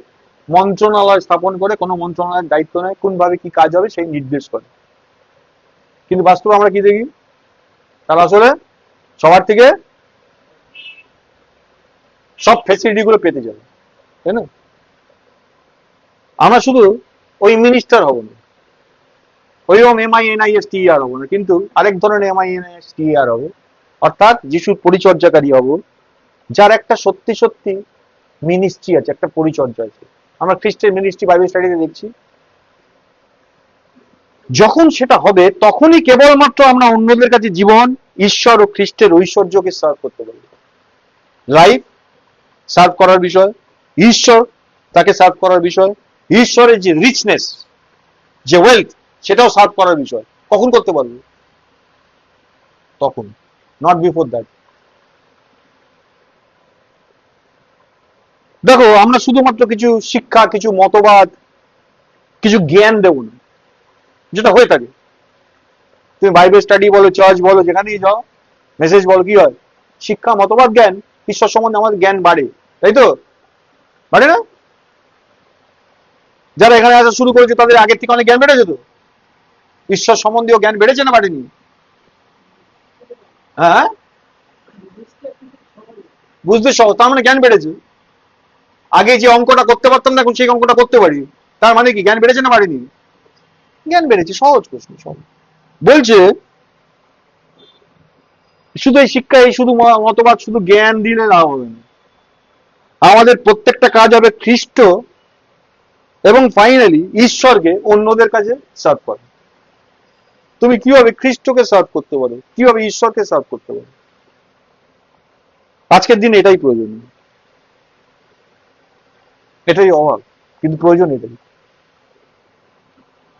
Speaker 1: মন্ত্রণালয় স্থাপন করে, কোনো মন্ত্রণালয়ের দায়িত্ব নেয়, কোন ভাবে কি কাজ হবে সেই নির্দেশ করে। কিন্তু বাস্তবে আমরা কি দেখি? তারা আসলে সবার থেকে সব ফেসিলিটি গুলো পেতে যাবে, তাই না? আমরা শুধু ওই মিনিস্টার হব না, ওইরকম MINISTER হবো না, কিন্তু আরেক ধরনের MINISTER হবো, অর্থাৎ যিশুর পরিচর্যাকারী হব, যার একটা সত্যি সত্যি মিনিস্ট্রি আছে, একটা পরিচর্যা আছে। আমরা খ্রিস্টের মিনিস্ট্রি বাইবেল স্টাডিতে দেখছি। যখন সেটা হবে তখনই কেবলমাত্র আমরা অন্যদের কাছে জীবন, ঈশ্বর ও খ্রিস্টের ঐশ্বর্যকে সার্ভ করতে পারবো। লাইফ সার্ভ করার বিষয়, ঈশ্বর তাকে সার্ভ করার বিষয়, ঈশ্বরের যে রিচনেস, যে ওয়েলথ, সেটাও সার্ভ করার বিষয়। কখন করতে পারবো? তখন, নট বিফোর দ্যাট। দেখো আমরা শুধুমাত্র কিছু শিক্ষা, কিছু মতবাদ, কিছু জ্ঞান দেব না, যেটা হয়ে থাকে। তুমি বাইবেল স্টাডি বলো, চার্চ বলো, যেখানেই যাও, মেসেজ বলো, কি হয়? শিক্ষা, মতবাদ, জ্ঞান, ঈশ্বর সম্বন্ধে আমাদের জ্ঞান বাড়ে, তাই তো? বাড়ে না? যারা এখানে আসা শুরু করেছে তাদের আগের থেকে অনেক জ্ঞান বেড়েছে তো? ঈশ্বর সম্বন্ধীয় জ্ঞান বেড়েছে না বাড়েনি? হ্যাঁ, বুঝতে সহজ, তার মানে জ্ঞান বেড়েছে। আগে যে অঙ্কটা করতে পারতাম না, এখন সেই অঙ্কটা করতে পারি, তার মানে কি জ্ঞান বেড়েছে না বাড়েনি? জ্ঞান বেড়েছে। সহজ প্রশ্ন, সহজ। বলছে শুধু এই শিক্ষা, এই শুধু মতবাদ, শুধু জ্ঞান দিলে লাভ হবে না। আমাদের প্রত্যেকটা কাজ হবে খ্রিস্ট এবং ফাইনালি ঈশ্বরকে অন্যদের কাছে সার্ভ করা। তুমি কিভাবে খ্রিস্টকে সার্ভ করতে পারো, কিভাবে ঈশ্বরকে সার্ভ করতে পারো, আজকের দিনে এটাই প্রয়োজন। এটাই অভাব, কিন্তু প্রয়োজন এটাই।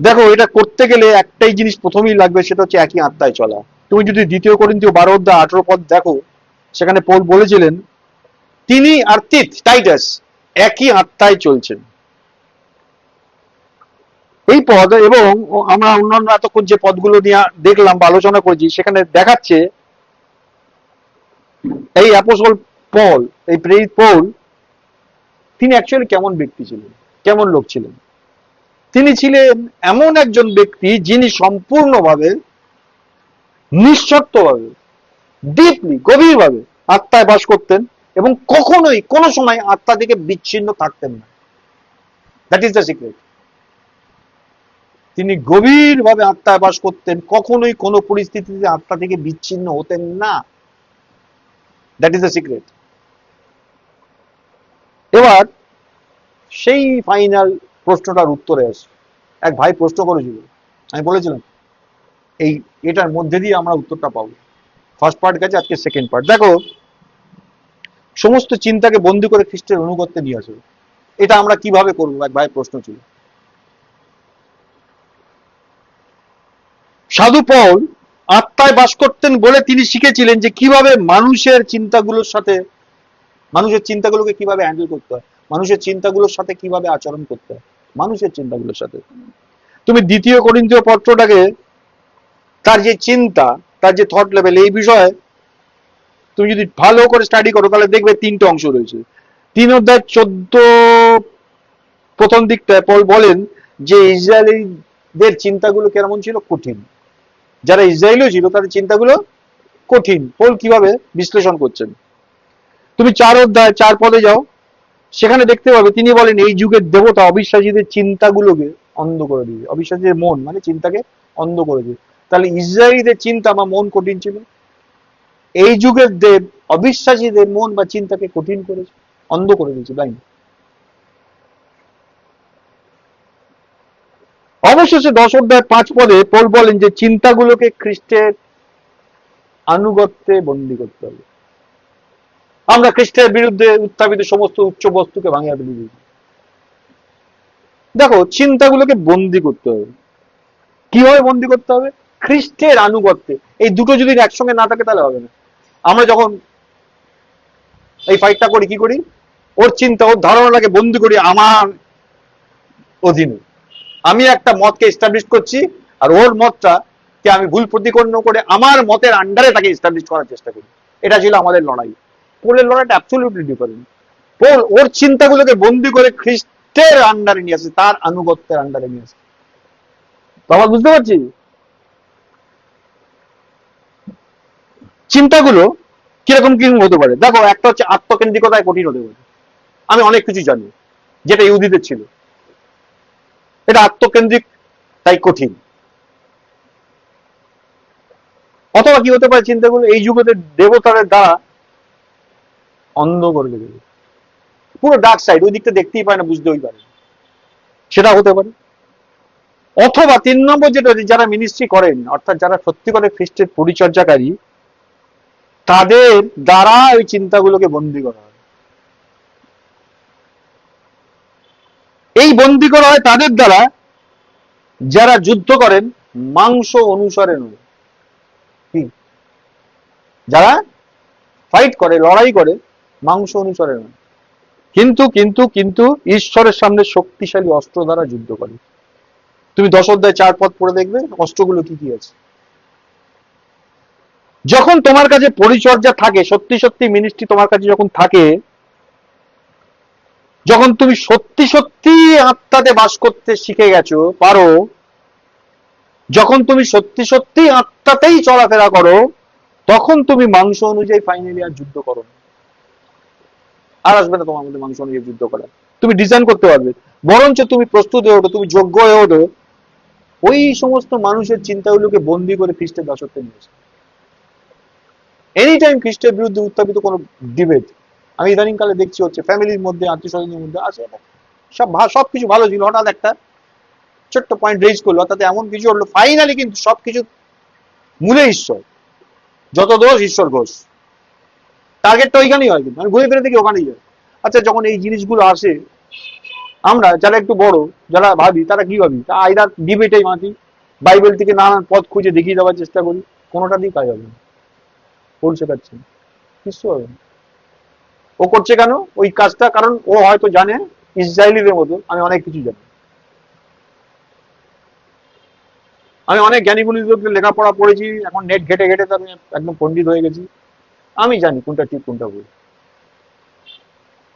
Speaker 1: দেখো, এটা করতে গেলে একটাই জিনিস প্রথমেই লাগবে, সেটা হচ্ছে একই আত্মায় চলা। তুমি যদি 2 করিন্থীয় 12 অধ্যায় 18 পদ দেখো, সেখানে পৌল বলেছিলেন তিনি আর টাইটাস একই আত্মায় চলছেন। এই পদ, এবং আমরা অন্যান্য এতক্ষণ যে পদগুলো নিয়ে দেখলাম বা আলোচনা করেছি, সেখানে দেখাচ্ছে এই অ্যাপোস্টল পল, এই প্রেরিত পৌল, তিনি অ্যাকচুয়ালি কেমন ব্যক্তি ছিলেন, কেমন লোক ছিলেন। তিনি ছিলেন এমন একজন ব্যক্তি যিনি সম্পূর্ণভাবে, নিঃশর্তভাবে, ডিপলি, গভীরভাবে আত্মায় বাস করতেন এবং কখনোই কোনো সময় আত্মা থেকে বিচ্ছিন্ন থাকতেন না। That is the secret. তিনি গভীরভাবে আত্মায় বাস করতেন, কখনোই কোনো পরিস্থিতিতে আত্মা থেকে বিচ্ছিন্ন হতেন না। That is the secret. এবার সেই ফাইনাল প্রশ্নটার উত্তরে আসে। এক ভাই প্রশ্ন করেছিল, আমি বলেছিলাম এই এটার মধ্যে দিয়ে আমরা উত্তরটা পাবো। ফার্স্ট পার্ট গেছে, আজকে সেকেন্ড পার্ট। দেখো, সমস্ত চিন্তাকে বন্দি করে খ্রিস্টের অনুগত্যে নিয়ে আসবে, এটা আমরা কিভাবে করবো, এক ভাই প্রশ্ন ছিল। সাধু পৌল আত্মায় বাস করতেন বলে তিনি শিখেছিলেন যে কিভাবে মানুষের চিন্তাগুলোকে কিভাবে হ্যান্ডেল করতে হয়, মানুষের চিন্তাগুলোর সাথে কিভাবে আচরণ করতে হয়, মানুষের চিন্তাগুলোর সাথে। তুমি 2 করিন্থীয় পত্রটাকে, তার যে চিন্তা, তার যে থট লেভেল, এই বিষয়ে তুমি যদি ভালো করে স্টাডি করো, তাহলে দেখবে 3টে অংশ রয়েছে। 3 অধ্যায় 14 প্রথম দিকটায় পল বলেন যে ইসরায়েলিদের চিন্তাগুলো কেমন ছিল, কঠিন। যারা ইসরায়েলিও ছিল তাদের চিন্তাগুলো কঠিন। পল কিভাবে বিশ্লেষণ করছেন, তুমি 4 অধ্যায় 4 পদে যাও, সেখানে দেখতে পাবে তিনি বলেন এই যুগের দেবতা অবিশ্বাসীদের চিন্তাগুলোকে অন্ধ করে দিবে। অবিশ্বাসীদের মন মানে চিন্তাকে অন্ধ করে দিবে। তাহলে ইসরায়েলিদের চিন্তা বা মন কঠিন ছিল, এই যুগের দেব অবিশ্বাসীদের মন বা চিন্তাকে কঠিন করেছে, অন্ধ করে দিয়েছে, তাই না? অবশেষে 10 অধ্যায় 5 পদে পল বলেন যে চিন্তাগুলোকে খ্রিস্টের আনুগত্যে বন্দী করতে হবে। আমরা খ্রিস্টের বিরুদ্ধে উত্থাপিত সমস্ত উচ্চ বস্তুকে ভাঙিয়ে ফেলে দিয়েছি। দেখো, চিন্তাগুলোকে বন্দি করতে হবে। কিভাবে বন্দি করতে হবে? খ্রিস্টের আনুগত্যে। এই দুটো যদি একসঙ্গে না থাকে তাহলে হবে না। আমরা যখন এই ফাইটটা করি, কি করি? ওর চিন্তা, ওর ধারণাটাকে বন্দি করি আমার অধীনে। আমি একটা মতকে এস্টাবলিশ করছি, আর ওর মতটা কে আমি ভুল প্রতিপন্ন করে আমার মতের আন্ডারে তাকে এস্টাবলিশ করার চেষ্টা করি। এটা ছিল আমাদের লড়াই। পোলের লড়াইটা অ্যাবসলিউটলি ডিফারেন্ট। পোল ওর চিন্তাগুলোকে বন্দি করে খ্রিস্টের আন্ডারে নিয়ে আসে, তার আনুগত্যের আন্ডারে নিয়ে আসে। তো আমরা বুঝতে পারছি চিন্তাগুলো কিরকম কিরকম হতে পারে। দেখো, একটা হচ্ছে আত্মকেন্দ্রিকতায় কঠিন হতে পারে। আমি অনেক কিছু জানি, যেটা ইহুদিদের ছিল, এটা আত্মকেন্দ্রিক, তাই কঠিন। অথবা কি হতে পারে, চিন্তাগুলো এই যুগের দেবতাদের দ্বারা অন্ধ করে দেবে, পুরো ডার্ক সাইড, ওই দিকটা দেখতেই পায় না, বুঝতেই পারে, সেটা হতে পারে। অথবা 3 নম্বর যেটা, যারা মিনিস্ট্রি করেন, অর্থাৎ যারা সত্যি করে খ্রিস্টের পরিচর্যাকারী, তাদের দ্বারা ওই চিন্তাগুলোকে বন্দি করা হয়। এই বন্দি করা হয় তাদের দ্বারা যারা যুদ্ধ করেন মাংস অনুসারে নয়। কি? যারা ফাইট করে, লড়াই করে মাংস অনুসারে নয়, কিন্তু কিন্তু কিন্তু ঈশ্বরের সামনে শক্তিশালী অস্ত্র দ্বারা যুদ্ধ করে। তুমি 10 অধ্যায় 4 পদ পড়ে দেখবে অস্ত্রগুলো কি কি আছে। যখন তোমার কাছে পরিচর্যা থাকে, সত্যি সত্যি মিনিস্ট্রি তোমার কাছে যখন থাকে, যখন তুমি সত্যি সত্যি আত্মাতে বাস করতে শিখে গেছো, পারো, যখন তুমি সত্যি সত্যি আত্মাতেই চলাফেরা করো, তখন তুমি মাংস অনুযায়ী ফাইনালি আর যুদ্ধ করো না। আর আসবে না তোমার মধ্যে মাংস অনুযায়ী যুদ্ধ করা। তুমি ডিজাইন করতে পারবে, বরঞ্চ তুমি প্রস্তুত হয়ে ওঠো, তুমি যোগ্য হয়ে ওঠো ওই সমস্ত মানুষের চিন্তাগুলোকে বন্দি করে খ্রিস্টের দাসত্বে নিয়েছে। এনি টাইম খ্রিস্টের বিরুদ্ধে উত্থাপিত কোনো ডিবেট আমি ইদানিং কালে দেখছি হচ্ছে, ফ্যামিলির মধ্যে, আত্মীয় স্বজনের মধ্যে আছে, সবকিছু ভালো ছিল, হঠাৎ একটা ছোট্ট পয়েন্ট রেজ করলো, অর্থাৎ এমন কিছু হলো, ফাইনালি কিন্তু সবকিছু মূলে ঈশ্বর, যত দোষ ঈশ্বর ঘোষ, টার্গেটটা ওইখানেই হয়, কিন্তু আমি ঘুরে ফিরে দেখি ওখানেই যায়। আচ্ছা, যখন এই জিনিসগুলো আসে, আমরা যারা একটু বড়, যারা ভাবি, তারা কি ভাবি, তা আইদার ডিবেটেই মাতি, বাইবেল থেকে নানান পথ খুঁজে দেখিয়ে দেওয়ার চেষ্টা করি, কোনোটা দিয়ে কাজ হবে না, ভুল শেখাচ্ছে না, কিছু হবে না। ও করছে কেন ওই কাজটা? কারণ ও হয়তো জানে ইসরায়েলিদের মতো আমি অনেক কিছু জানি। আমি অনেক জ্ঞানী গুণীদের লেখাপড়া পড়েছি, এখন নেট ঘেটে ঘেটে তো আমি একদম পণ্ডিত হয়ে গেছি, আমি জানি কোনটা ঠিক কোনটা ভুল।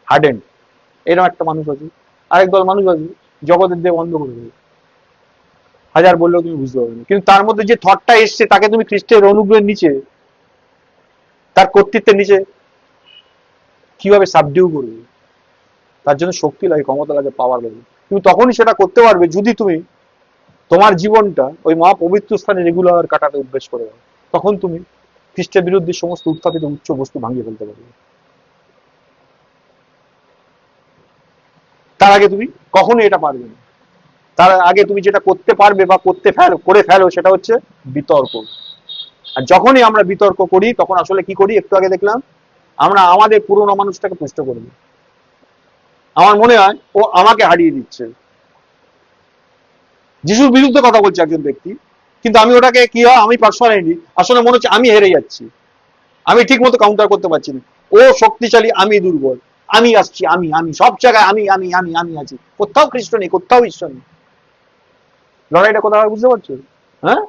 Speaker 1: হার্ডেন এরকম একটা মানুষ আছে, আরেক দল মানুষ আছে জগতের দিয়ে বন্ধ করে দেবে, হাজার বললেও তুমি বুঝতে পারবে না, কিন্তু তার মধ্যে যে থটটা এসছে, তাকে তুমি খ্রিস্টের অনুগ্রহের নিচে, তার কর্তৃত্বের নিচে কিভাবে সাবডিউ করবে, তার জন্য শক্তি লাগে, ক্ষমতা লাগে, পাওয়ার লাগে। তুমি তখনই সেটা করতে পারবে যদি তুমি তোমার জীবনটা ওই মহাপবিত্র স্থানে রেগুলার কাটাতে অভ্যেস করে দাও। তখন তুমি খ্রিস্টের বিরুদ্ধে সমস্ত উত্থাপিত উচ্চ বস্তু ভাঙিয়ে ফেলতে পারবে। তার আগে তুমি কখনোই এটা পারবে না। তার আগে তুমি যেটা করতে পারবে বা করে ফেলো সেটা হচ্ছে বিতর্ক। আর যখনই আমরা বিতর্ক করি, তখন আসলে কি করি, একটু আগে দেখলাম, আমরা আমাদের পুরোনো মানুষটাকে পুষ্ট করে দিই। আমার মনে হয় ও আমাকে হারিয়ে দিচ্ছে। যিশুর বিরুদ্ধে কথা বলছে একজন ব্যক্তি, কিন্তু আমি ওটাকে কি হয়, আমি পার্সোনালি আসলে মনে হচ্ছে আমি হেরে যাচ্ছি, আমি ঠিক মতো কাউন্টার করতে পারছি না। ও শক্তিশালী, আমি দুর্বল, আমি আসছি, আমি আমি সব জায়গায় আমি আমি আমি আমি আছি, কোথাও খ্রিস্ট নেই, কোথাও ঈশ্বর নেই। লড়াইটা কোথাও বুঝতে পারছো? হ্যাঁ,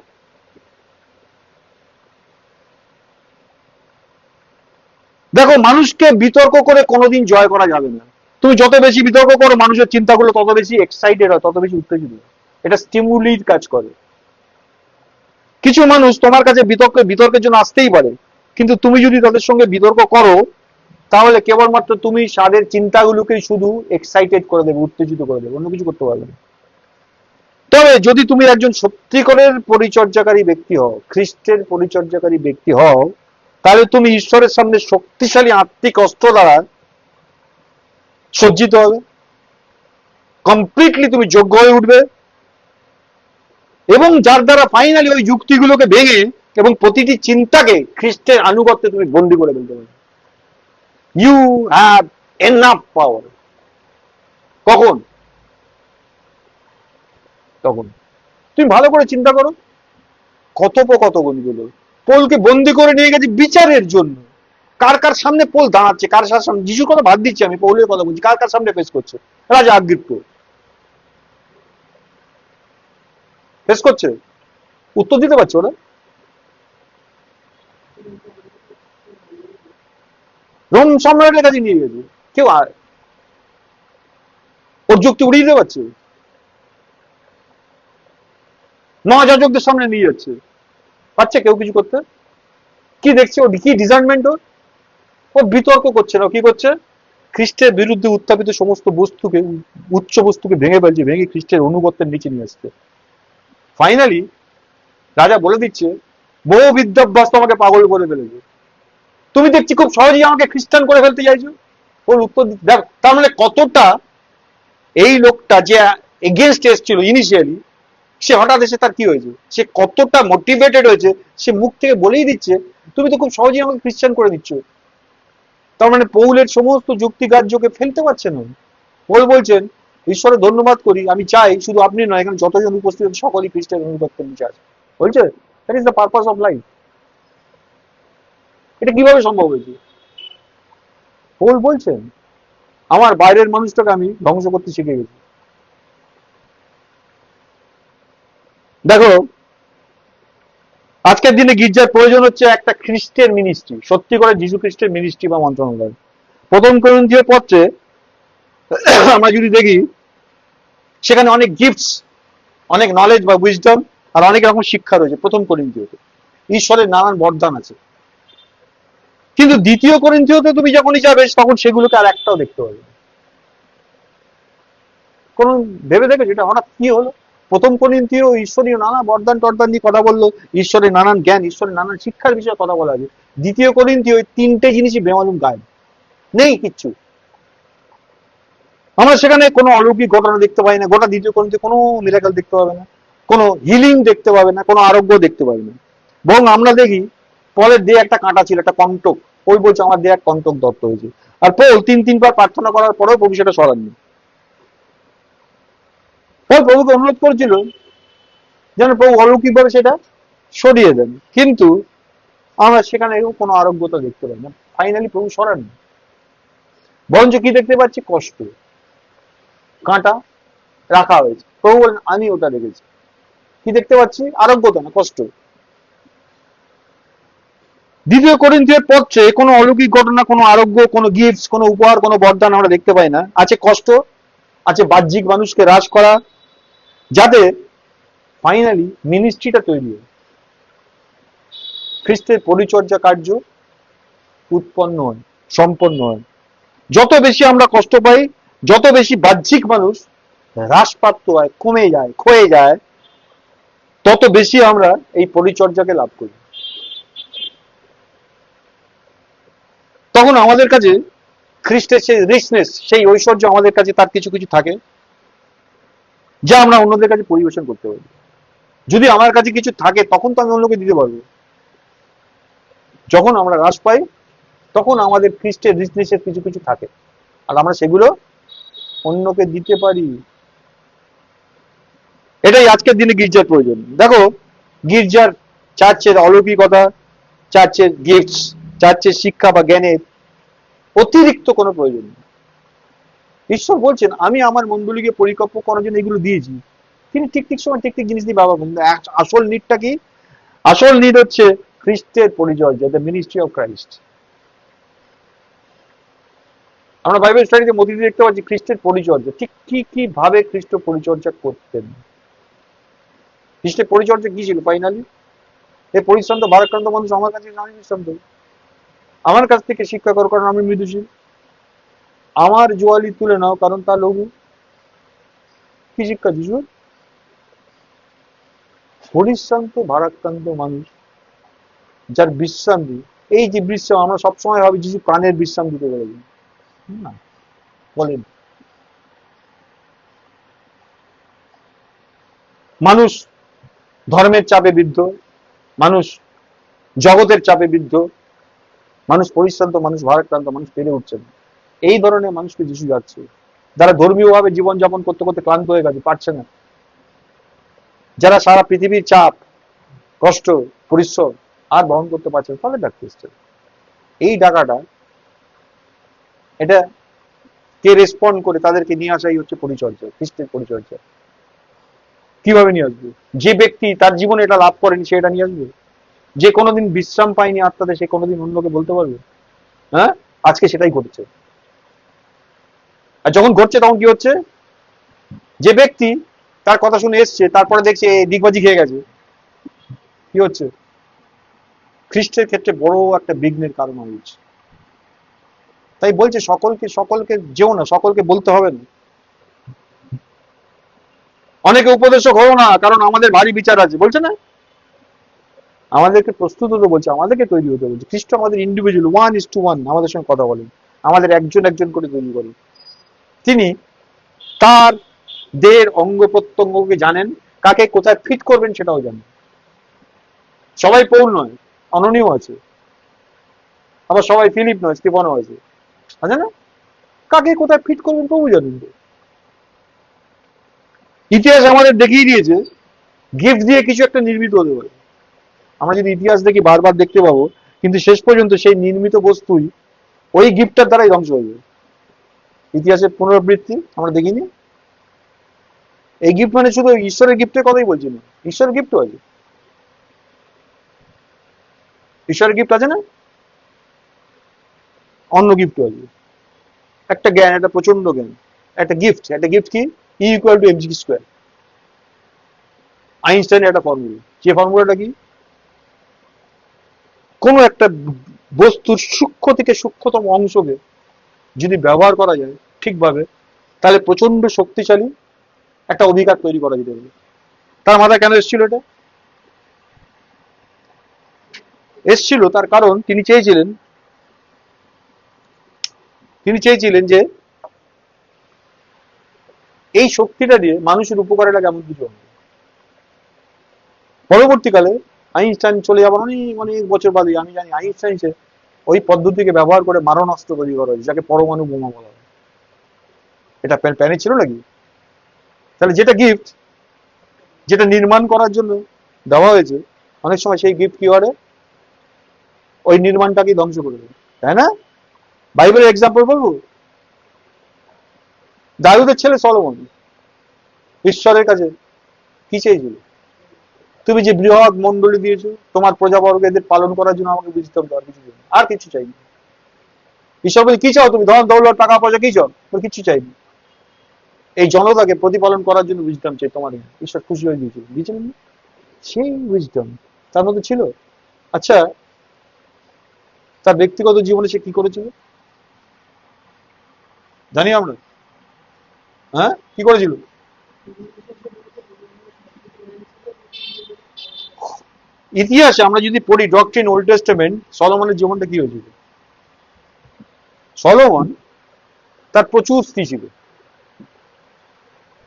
Speaker 1: দেখো, মানুষকে বিতর্ক করে কোনোদিন জয় করা যাবে না। তুমি যত বেশি বিতর্ক করো, মানুষের চিন্তাগুলো তত বেশি এক্সাইটেড হয়, তত বেশি উত্তেজিত হয়, এটা স্টিমুলির কাজ করে। কিছু মানুষ তোমার কাছে বিতর্কের জন্য আসতেই পারে, কিন্তু তুমি যদি তাদের সঙ্গে বিতর্ক করো, তাহলে কেবলমাত্র তুমি তাদের চিন্তাগুলোকেই শুধু এক্সাইটেড করে দেবে, উত্তেজিত করে দেবে, অন্য কিছু করতে পারবে না। তবে যদি তুমি একজন সত্যিকারের পরিচর্যাকারী ব্যক্তি হও, খ্রিস্টের পরিচর্যাকারী ব্যক্তি হও, তাহলে তুমি ঈশ্বরের সামনে শক্তিশালী আত্মিক অস্ত্র দ্বারা সজ্জিত হবে, কমপ্লিটলি তুমি যোগ্য হয়ে উঠবে, এবং যার দ্বারা ফাইনালি ওই যুক্তিগুলোকে ভেঙে এবং প্রতিটি চিন্তাকে খ্রিস্টের আনুগত্যে তুমি বন্দী করে ফেলতে পারবে। ইউ হ্যাভ এনাফ পাওয়ার। কখন? তখন তুমি ভালো করে চিন্তা করো, কথোপকথন গুলো, পোলকে বন্দি করে নিয়ে গেছে বিচারের জন্য। কার কার সামনে পোল দাঁড়াচ্ছে, কার কার সামনে, যিশুর কথা বাদ দিচ্ছি, আমি পৌলের কথা বলছি, কার কার সামনে ফেস করছে? রাজা আগ্রিপ্প ফেস করছে, উত্তর দিতে পারছে ওরা? রোম সম্রাটের কাছে নিয়ে গেছে, কেউ ওর যুক্তি উড়িয়ে দিতে পারছে? মহাযাজকদের সামনে নিয়ে যাচ্ছে, পারছে কেউ কিছু করতে? কি দেখছে ও, কি ডিজার্নমেন্ট ওর? ও বিতর্ক করছে না, কি করছে, খ্রিস্টের বিরুদ্ধে উত্থাপিত সমস্ত বস্তুকে, উচ্চ বস্তুকে ভেঙে ফেলছে, ভেঙে খ্রিস্টের অনুগত্যের নিচে নিয়ে আসছে। ফাইনালি রাজা বলে দিচ্ছে, বহু বিদ্যাভ্যাস তোমাকে পাগল করে ফেলেছে, তুমি দেখছি খুব সহজেই আমাকে খ্রিস্টান করে ফেলতে চাইছো। ওর উত্তর দেখ, তার মানে কতটা এই লোকটা যে এগেনস্ট এসেছিল ইনিশিয়ালি, সে হঠাৎ এসে তার কি হয়েছে, সে কতটা মোটিভেটেড হয়েছে, সে মুখ থেকে বলেই দিচ্ছে তুমি তো খুব সহজেই আমাকে খ্রিস্টান করে দিচ্ছ। তার মানে পৌলের সমস্ত যুক্তিগ্রাহ্যকে ফেলতে পারছে না। পৌল বলছেন, ঈশ্বরের ধন্যবাদ করি, আমি চাই শুধু আপনি নয়, এখানে যতজন উপস্থিত সকলেই খ্রিস্টের অনুগত্যের নিচে আছে। বলছে that is the purpose of life. এটা কিভাবে সম্ভব হয়েছে? পৌল বলছেন, আমার বাইরের মানুষটাকে আমি ধ্বংস করতে শিখে গেছি। দেখো, আজকের দিনে গির্জার প্রয়োজন হচ্ছে একটা খ্রিস্টের মিনিস্ট্রি, সত্যি করে যীশু খ্রিস্টের মিনিস্ট্রি বা মন্ত্রণালয়। প্রথম করিন্থীয় পত্রে আমরা যদি দেখি, সেখানে অনেক গিফটস, অনেক নলেজ বা উইজডম আর অনেক রকম শিক্ষা রয়েছে প্রথম করিন্থীয়তে। ঈশ্বরের নানান বরদান আছে। কিন্তু দ্বিতীয় করিন্থীয়তে তুমি যখনই যাবে তখন সেগুলোকে আর একটাও দেখতে পাবে না। কোন ভেবে দেখো যেটা হঠাৎ কি হলো? প্রথম করিন্থীয় ঈশ্বরীয় নানা বরদান টরদান নিয়ে কথা বললো, ঈশ্বরের নানান জ্ঞান, ঈশ্বরের নানান শিক্ষার বিষয়ে কথা বলা আছে। দ্বিতীয় করিন্থীয় ওই তিনটে জিনিসই বেমালুম গায়েব, নেই কিচ্ছু। আমরা সেখানে কোনো অলৌকিক ঘটনা দেখতে পাই না, গোটা দ্বিতীয় করিন্থীয় কোনো মিরাকেল দেখতে পাবে না, কোনো হিলিং দেখতে পাবে না, কোনো আরোগ্য দেখতে পাবে না। বরং আমরা দেখি পলের দেহে একটা কাঁটা ছিল, একটা কণ্টক। ওই বলছে আমার দেহে এক কণ্টক দত্ত হয়েছে। আর পৌল তিনবার প্রার্থনা করার পরেও প্রভু সেটা সরাননি। পৌল প্রভুকে অনুরোধ করেছিল যেন প্রভু অলৌকিকভাবে সেটা সরিয়ে দেন, কিন্তু আমরা সেখানে কোনো আরোগ্যতা দেখতে পাই না। ফাইনালি প্রভু সরাননি, বরঞ্চ কি দেখতে পাচ্ছি? কষ্ট, কাঁটা রাখা হয়েছে। প্রভু বলেন আমি ওটা রেখেছি। কি দেখতে পাচ্ছি? আরোগ্যতা না, কষ্ট। দ্বিতীয় করিন্থীয়ের পত্রে কোনো অলৌকিক ঘটনা, কোনো আরোগ্য, কোনো গিফটস, কোনো উপহার, কোনো বরদান আমরা দেখতে পাই না। আছে কষ্ট, আছে বাহ্যিক মানুষকে হ্রাস করা, যাতে ফাইনালি মিনিস্ট্রিটা তৈরি হয়, খ্রিস্টের পরিচর্যা কার্য উৎপন্ন হয়, সম্পন্ন হয়। যত বেশি আমরা কষ্ট পাই, যত বেশি বাহ্যিক মানুষ হ্রাসপ্রাপ্ত হয়, কমে যায়, ক্ষয়ে যায়, তত বেশি আমরা এই পরিচর্যাকে লাভ করি। তখন আমাদের কাছে খ্রিস্টের সেই রিচনেস, সেই ঐশ্বর্য আমাদের কাছে তার কিছু কিছু থাকে, যা আমরা অন্যদের কাছে পরিবেশন করতে পারি। যদি আমার কাছে কিছু থাকে তখন তো আমি অন্যকে দিতে পারবো। যখন আমরা হ্রাস পাই তখন আমাদের খ্রিস্টের রিচনেসের কিছু কিছু থাকে, আর আমরা সেগুলো অন্যকে দিতে পারি। এটাই আজকের দিনে গির্জার প্রয়োজন। দেখো, গির্জার চার্চের অলৌকিকতা, চার্চের গিফটস, চার্চের শিক্ষা বা জ্ঞানের অতিরিক্ত কোনো প্রয়োজন নেই। ঈশ্বর বলছেন আমি আমার মণ্ডলীকে পরিকল্প করার জন্য এগুলো দিয়েছি। তিনি ঠিক ঠিক সময় ঠিক ঠিক জিনিস দিয়ে ব্যবহার করেন। আসল নিডটা কি? আসল নিড হচ্ছে খ্রিস্টের পরিচর্যা, দ্য মিনিস্ট্রি অফ ক্রাইস্ট। আমরা বাইবেল স্টাডিতে মধ্যে দেখতে পাচ্ছি খ্রিস্টের পরিচর্যা। ঠিক কি কি ভাবে খ্রিস্ট পরিচর্যা করতেন? খ্রিস্টের পরিচর্যা কি ছিল? ফাইনালি এই পরিশ্রান্ত ভারাক্রান্ত মানুষ আমার কাছে আমি বিশ্রান্ত, আমার কাছ থেকে শিক্ষা করো কারণ আমি মৃদুশীল, আমার জোয়ালি তুলে নাও কারণ তা লঘু। কি শিক্ষা যিশুর? পরিশ্রান্ত ভারাক্রান্ত মানুষ যার বিশ্রান্তি, এই যে বিশ্রাম, আমরা সবসময় ভাবি যিশু প্রাণের বিশ্রাম দিতে বলেছেন, না বলেন। মানুষ ধর্মের চাপে বিদ্ধ, মানুষ জগতের চাপে বিদ্ধ, মানুষ পরিশ্রান্ত, মানুষ ভারাক্রান্ত, মানুষ পেরে উঠছে না। এই ধরনের মানুষকে যিশু যাচ্ছে, যারা ধর্মীয় ভাবে জীবনযাপন করতে করতে ক্লান্ত হয়ে গেছে, পারছে না, যারা সারা পৃথিবীর চাপ, কষ্ট, পরিশ্রম আর বহন করতে পারছে না, তাদের ডাকতে এসছে। এই ডাকাটা, এটা কে রেসপন্ড করে তাদেরকে নিয়ে আসাই হচ্ছে পরিচর্যা, খ্রিস্টের পরিচর্যা। কিভাবে নিয়ে আসবে? যে ব্যক্তি তার জীবনে এটা লাভ করেনি সে এটা নিয়ে আসবে? যে কোনোদিন বিশ্রাম পায়নি আত্মাতে সে কোনোদিন অন্যকে বলতে পারবে? হ্যাঁ, আজকে সেটাই ঘটছে। আর যখন ঘটছে তখন কি হচ্ছে? যে ব্যক্তি তার কথা শুনে এসছে তারপরে দেখছে দিগবাজি খেয়ে গেছে, কি হচ্ছে? খ্রিস্টের ক্ষেত্রে বড় একটা বিঘ্নের কারণ হয়েছে। তাই বলছে সকলকে সকলকে যেও না, সকলকে বলতে হবে না। অনেকে উপদেশক হও না কারণ আমাদের ভারী বিচার আছে, বলছে না? আমাদেরকে প্রস্তুত হতে বলছে, আমাদেরকে তৈরি হতে বলছে। খ্রিস্ট আমাদের ইন্ডিভিজুয়াল, 1:1 আমাদের সঙ্গে কথা বলেন, আমাদের একজন একজন করে তৈরি করেন। তিনি তার দেহের অঙ্গ প্রত্যঙ্গকে জানেন, কাকে কোথায় ফিট করবেন সেটাও জানেন। সবাই পৌল নয়, অননীয় আছে, আবার সবাই ফিলিপ নয়, স্টিফানও আছে, আছে না? কাকে কোথায় ফিট করবেন প্রভু জানেন। ইতিহাস আমাদের দেখিয়ে দিয়েছে গিফট দিয়ে কিছু একটা নির্মিত হতে পারে। আমরা যদি ইতিহাস দেখি বারবার দেখতে পাবো, কিন্তু শেষ পর্যন্ত সেই নির্মিত বস্তুই ওই গিফটটার দ্বারাই ধ্বংস হয়ে যাবে। ইতিহাসের পুনরাবৃত্তি আমরা দেখিনি? এই গিফট মানে শুধু ঈশ্বরের গিফটের কথাই বলছি না, ঈশ্বরের গিফটও আছে, ঈশ্বরের গিফট আছে না, অন্য গিফটও আছে। একটা জ্ঞান, একটা প্রচন্ড জ্ঞান, একটা গিফট কি, E=mc²। আইনস্টাইনের একটা ফর্মুলা, যে ফর্মুলাটা কি, কোন একটা বস্তুর সূক্ষ্ম থেকে সূক্ষ্মতম অংশকে যদি ব্যবহার করা যায় ঠিকভাবে, তাহলে প্রচন্ড শক্তিশালী একটা অধিকার তৈরি করা যেতে পারে। তার মাথায় কেন এসেছিল এটা? এসেছিল তার কারণ তিনি চেয়েছিলেন যে এই শক্তিটা দিয়ে মানুষের উপকারে লাগে এমন কিছু হবে। পরবর্তীকালে আইনস্টাইন চলে যাবার অনেক অনেক বছর বাদে আমি জানি আইনস্টাইন ওই পদ্ধতিকে ব্যবহার করে মারণাস্ত্র তৈরি করা হয়েছে, যাকে পরমাণু বোমা বলা হয়। এটা প্যানে ছিল নাকি? তাহলে যেটা গিফট, যেটা নির্মাণ করার জন্য দেওয়া হয়েছে, অনেক সময় সেই গিফট কি করে, ওই নির্মাণটাকে ধ্বংস করে দেবে, তাই না? বাইবেলের এক্সাম্পল বলবো, দাউদের ছেলে সলোমন ঈশ্বরের কাছে কি চেয়েছিল, তুমি যে বৃহৎ মন্ডলী দিয়েছো তোমার প্রজাবর্গ, এদের পালন করার জন্য আমাকে বুঝতে হবে, আর কিছু চাই না, আর কিছু চাইনি। ঈশ্বর বলে কি চাও তুমি, ধন দৌলত টাকা পয়সা কি চাও, কিছু চাইনি, এই জনতাকে প্রতিপালন করার জন্য উইজডম চাই তোমার। ঈশ্বর খুশি হয়ে দিয়েছিলেন না? সেই উইজডম তার মধ্যে ছিল। আচ্ছা, তার ব্যক্তিগত জীবনে সে কি করেছিল জানি আমরা? হ্যাঁ, কি করেছিল? ইতিহাসে আমরা যদি পড়ি ডক্ট্রিন, ওল্ড টেস্টামেন্ট, সলোমনের জীবনটা কি হয়েছিল? সলোমন, তার প্রচুর স্ত্রী ছিল,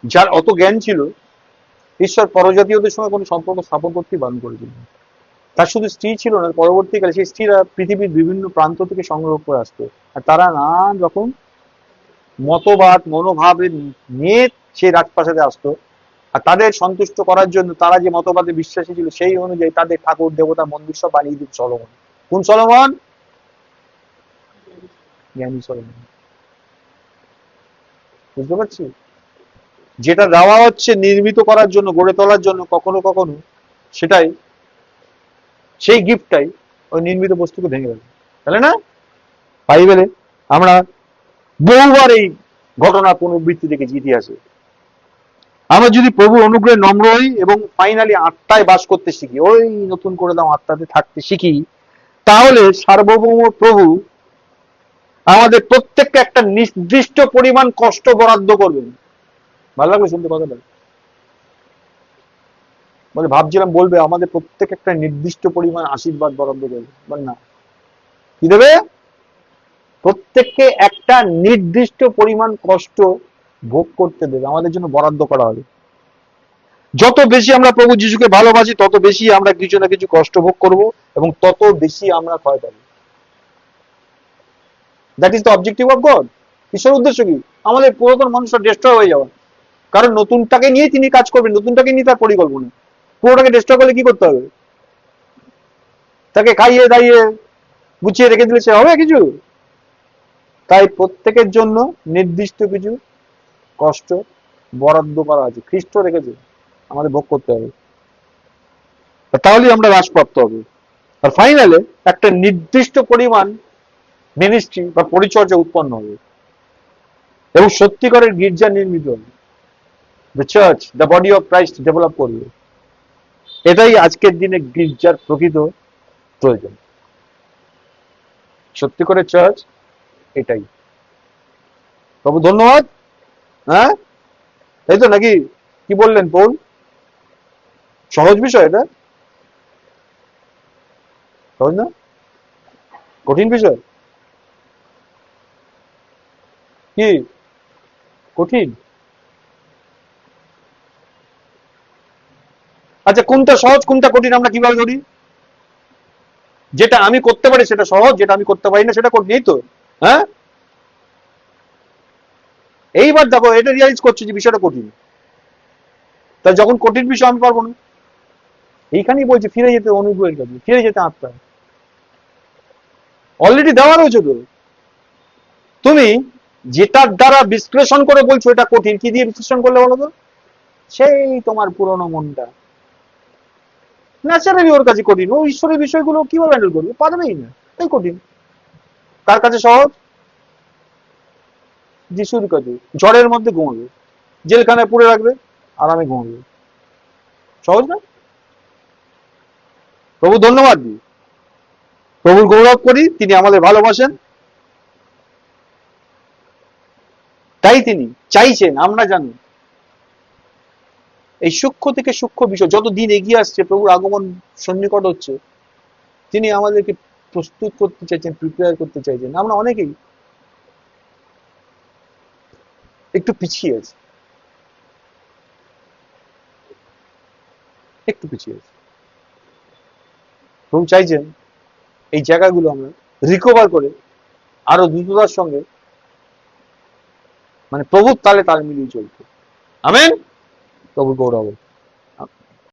Speaker 1: যার অত জ্ঞান ছিল, ঈশ্বর পরজাতীয়দের সঙ্গে কোনো সম্পর্ক স্থাপন করতে বারণ করেছিল। তার শুধু স্ত্রী ছিল না, পরবর্তীকালে সেই স্ত্রীরা পৃথিবীর বিভিন্ন প্রান্ত থেকে সংগ্রহ করে আসতো, আর তারা নানান রকম মতবাদ মনোভাবের নিয়ে সেই রাজপ্রাসাদে আসতো, আর তাদের সন্তুষ্ট করার জন্য তারা যে মতবাদে বিশ্বাসী ছিল সেই অনুযায়ী তাদের ঠাকুর দেবতা মন্দির সব বানিয়ে দিত সলোমন। কোন সলোমন? জ্ঞানী সলোমন। বুঝতে পারছি? যেটা দেওয়া হচ্ছে নির্মিত করার জন্য, গড়ে তোলার জন্য, কখনো কখনো সেটাই, সেই গিফটটাই ওই নির্মিত বস্তুকে ভেঙে দেবে, তাহলে না? বাইবেলে আমরা বহুবার এই ঘটনার পুনরাবৃত্তি দেখেছি ইতিহাসে। আমরা যদি প্রভু অনুগ্রহে নম্র হই এবং ফাইনালি আত্মায় বাস করতে শিখি, ওই নতুন করে দাও আত্মাতে থাকতে শিখি, তাহলে সার্বভৌম প্রভু আমাদের প্রত্যেককে একটা নির্দিষ্ট পরিমাণ কষ্ট বরাদ্দ করবেন। ভালো লাগবে শুনতে কথাটা? বলে ভাবছিলাম বলবে আমাদের প্রত্যেক একটা নির্দিষ্ট পরিমাণ আশীর্বাদ বরাদ্দ করবে, বল না, কি দেবে? প্রত্যেককে একটা নির্দিষ্ট পরিমাণ কষ্ট ভোগ করতে দেবে, আমাদের জন্য বরাদ্দ করা হবে। যত বেশি আমরা প্রভু যিশুকে ভালোবাসি তত বেশি আমরা কিছু না কিছু কষ্ট ভোগ করব এবং তত বেশি আমরা ক্ষয় পাবো। That is the objective of God. ঈশ্বরের উদ্দেশ্য কি? আমাদের পুরাতন মানুষটা ডিস্ট্রয় হয়ে যাওয়া, কারণ নতুনটাকে নিয়ে তিনি কাজ করবেন, নতুনটাকে নিয়ে তার পরিকল্পনা। পুরোটাকে ডিস্ট্রয় করলে কি করতে হবে? তাকে খাইয়ে দাইয়ে গুছিয়ে রেখে দিলে সে হবে কিছু? তাই প্রত্যেকের জন্য নির্দিষ্ট কিছু কষ্ট বরাদ্দ করা আছে, খ্রিস্ট রেখেছে, আমাদের ভোগ করতে হবে, তাহলেই আমরা হ্রাসপ্রাপ্ত হবে। আর ফাইনালে একটা নির্দিষ্ট পরিমাণ মিনিস্ট্রি বা পরিচর্যা উৎপন্ন হবে এবং সত্যিকারের গির্জা নির্মিত হবে, the church, the body of Christ develop করবে। এটাই আজকের দিনে গির্জার প্রকৃত প্রয়োজন। সত্যি করে চার্চ এটাই। প্রভু ধন্যবাদ। হ্যাঁ, এই তো নাকি? কি বললেন পৌল? সহজ বিষয় এটা? সহজ না, কঠিন বিষয়? কি কঠিন? আচ্ছা, কোনটা সহজ কোনটা কঠিন আমরা কিভাবে ধরি? যেটা আমি করতে পারি সেটা সহজ, যেটা আমি করতে পারি না সেটা কঠিন, এই তো? হ্যাঁ, এইবার দেখো এটা রিয়ালাইজ করছি যে বিষয়টা কঠিন, তাই যখন কঠিন বিষয় আমি পারবো না, এইখানেই বলছি ফিরে যেতে অনুগ্রহের কাছে, ফিরে যেতে আত্মা। অলরেডি দেওয়া রয়েছে তো, তুমি যেটার দ্বারা বিশ্লেষণ করে বলছো এটা কঠিন, কি দিয়ে বিশ্লেষণ করলে বলো তো? সেই তোমার পুরনো মনটা ন্যাচারালি ওর কাছে কঠিন। ও ঈশ্বরের বিষয়গুলো কিভাবে হ্যান্ডেল করবে, পারবেই না, তাই কঠিন। কার কাছে সহজ? যিশুর কাছে। ঝড়ের মধ্যে ঘুমাবে, জেলখানায় পুড়ে রাখবে, আরামে ঘুমাবে। সহজ না? প্রভু ধন্যবাদ দিই, প্রভুর গৌরব করি, তিনি আমাদের ভালোবাসেন, তাই তিনি চাইছেন আমরা জানি এই সূক্ষ্ম থেকে সূক্ষ্ম বিষয় যত দিন এগিয়ে আসছে, প্রভুর আগমন সন্নিকট হচ্ছে, তিনি আমাদেরকে প্রস্তুত করতে চাইছেন, প্রিপেয়ার করতে চাইছেন। আমরা অনেকেই একটু পিছিয়ে আছি, একটু পিছিয়ে আছি। প্রভু চাইছেন এই জায়গাগুলো আমরা রিকভার করে আরো দ্রুততার সঙ্গে মানে প্রভুর তালে তাল মিলিয়ে চলতে। আমেন। প্রভুর গৌরব।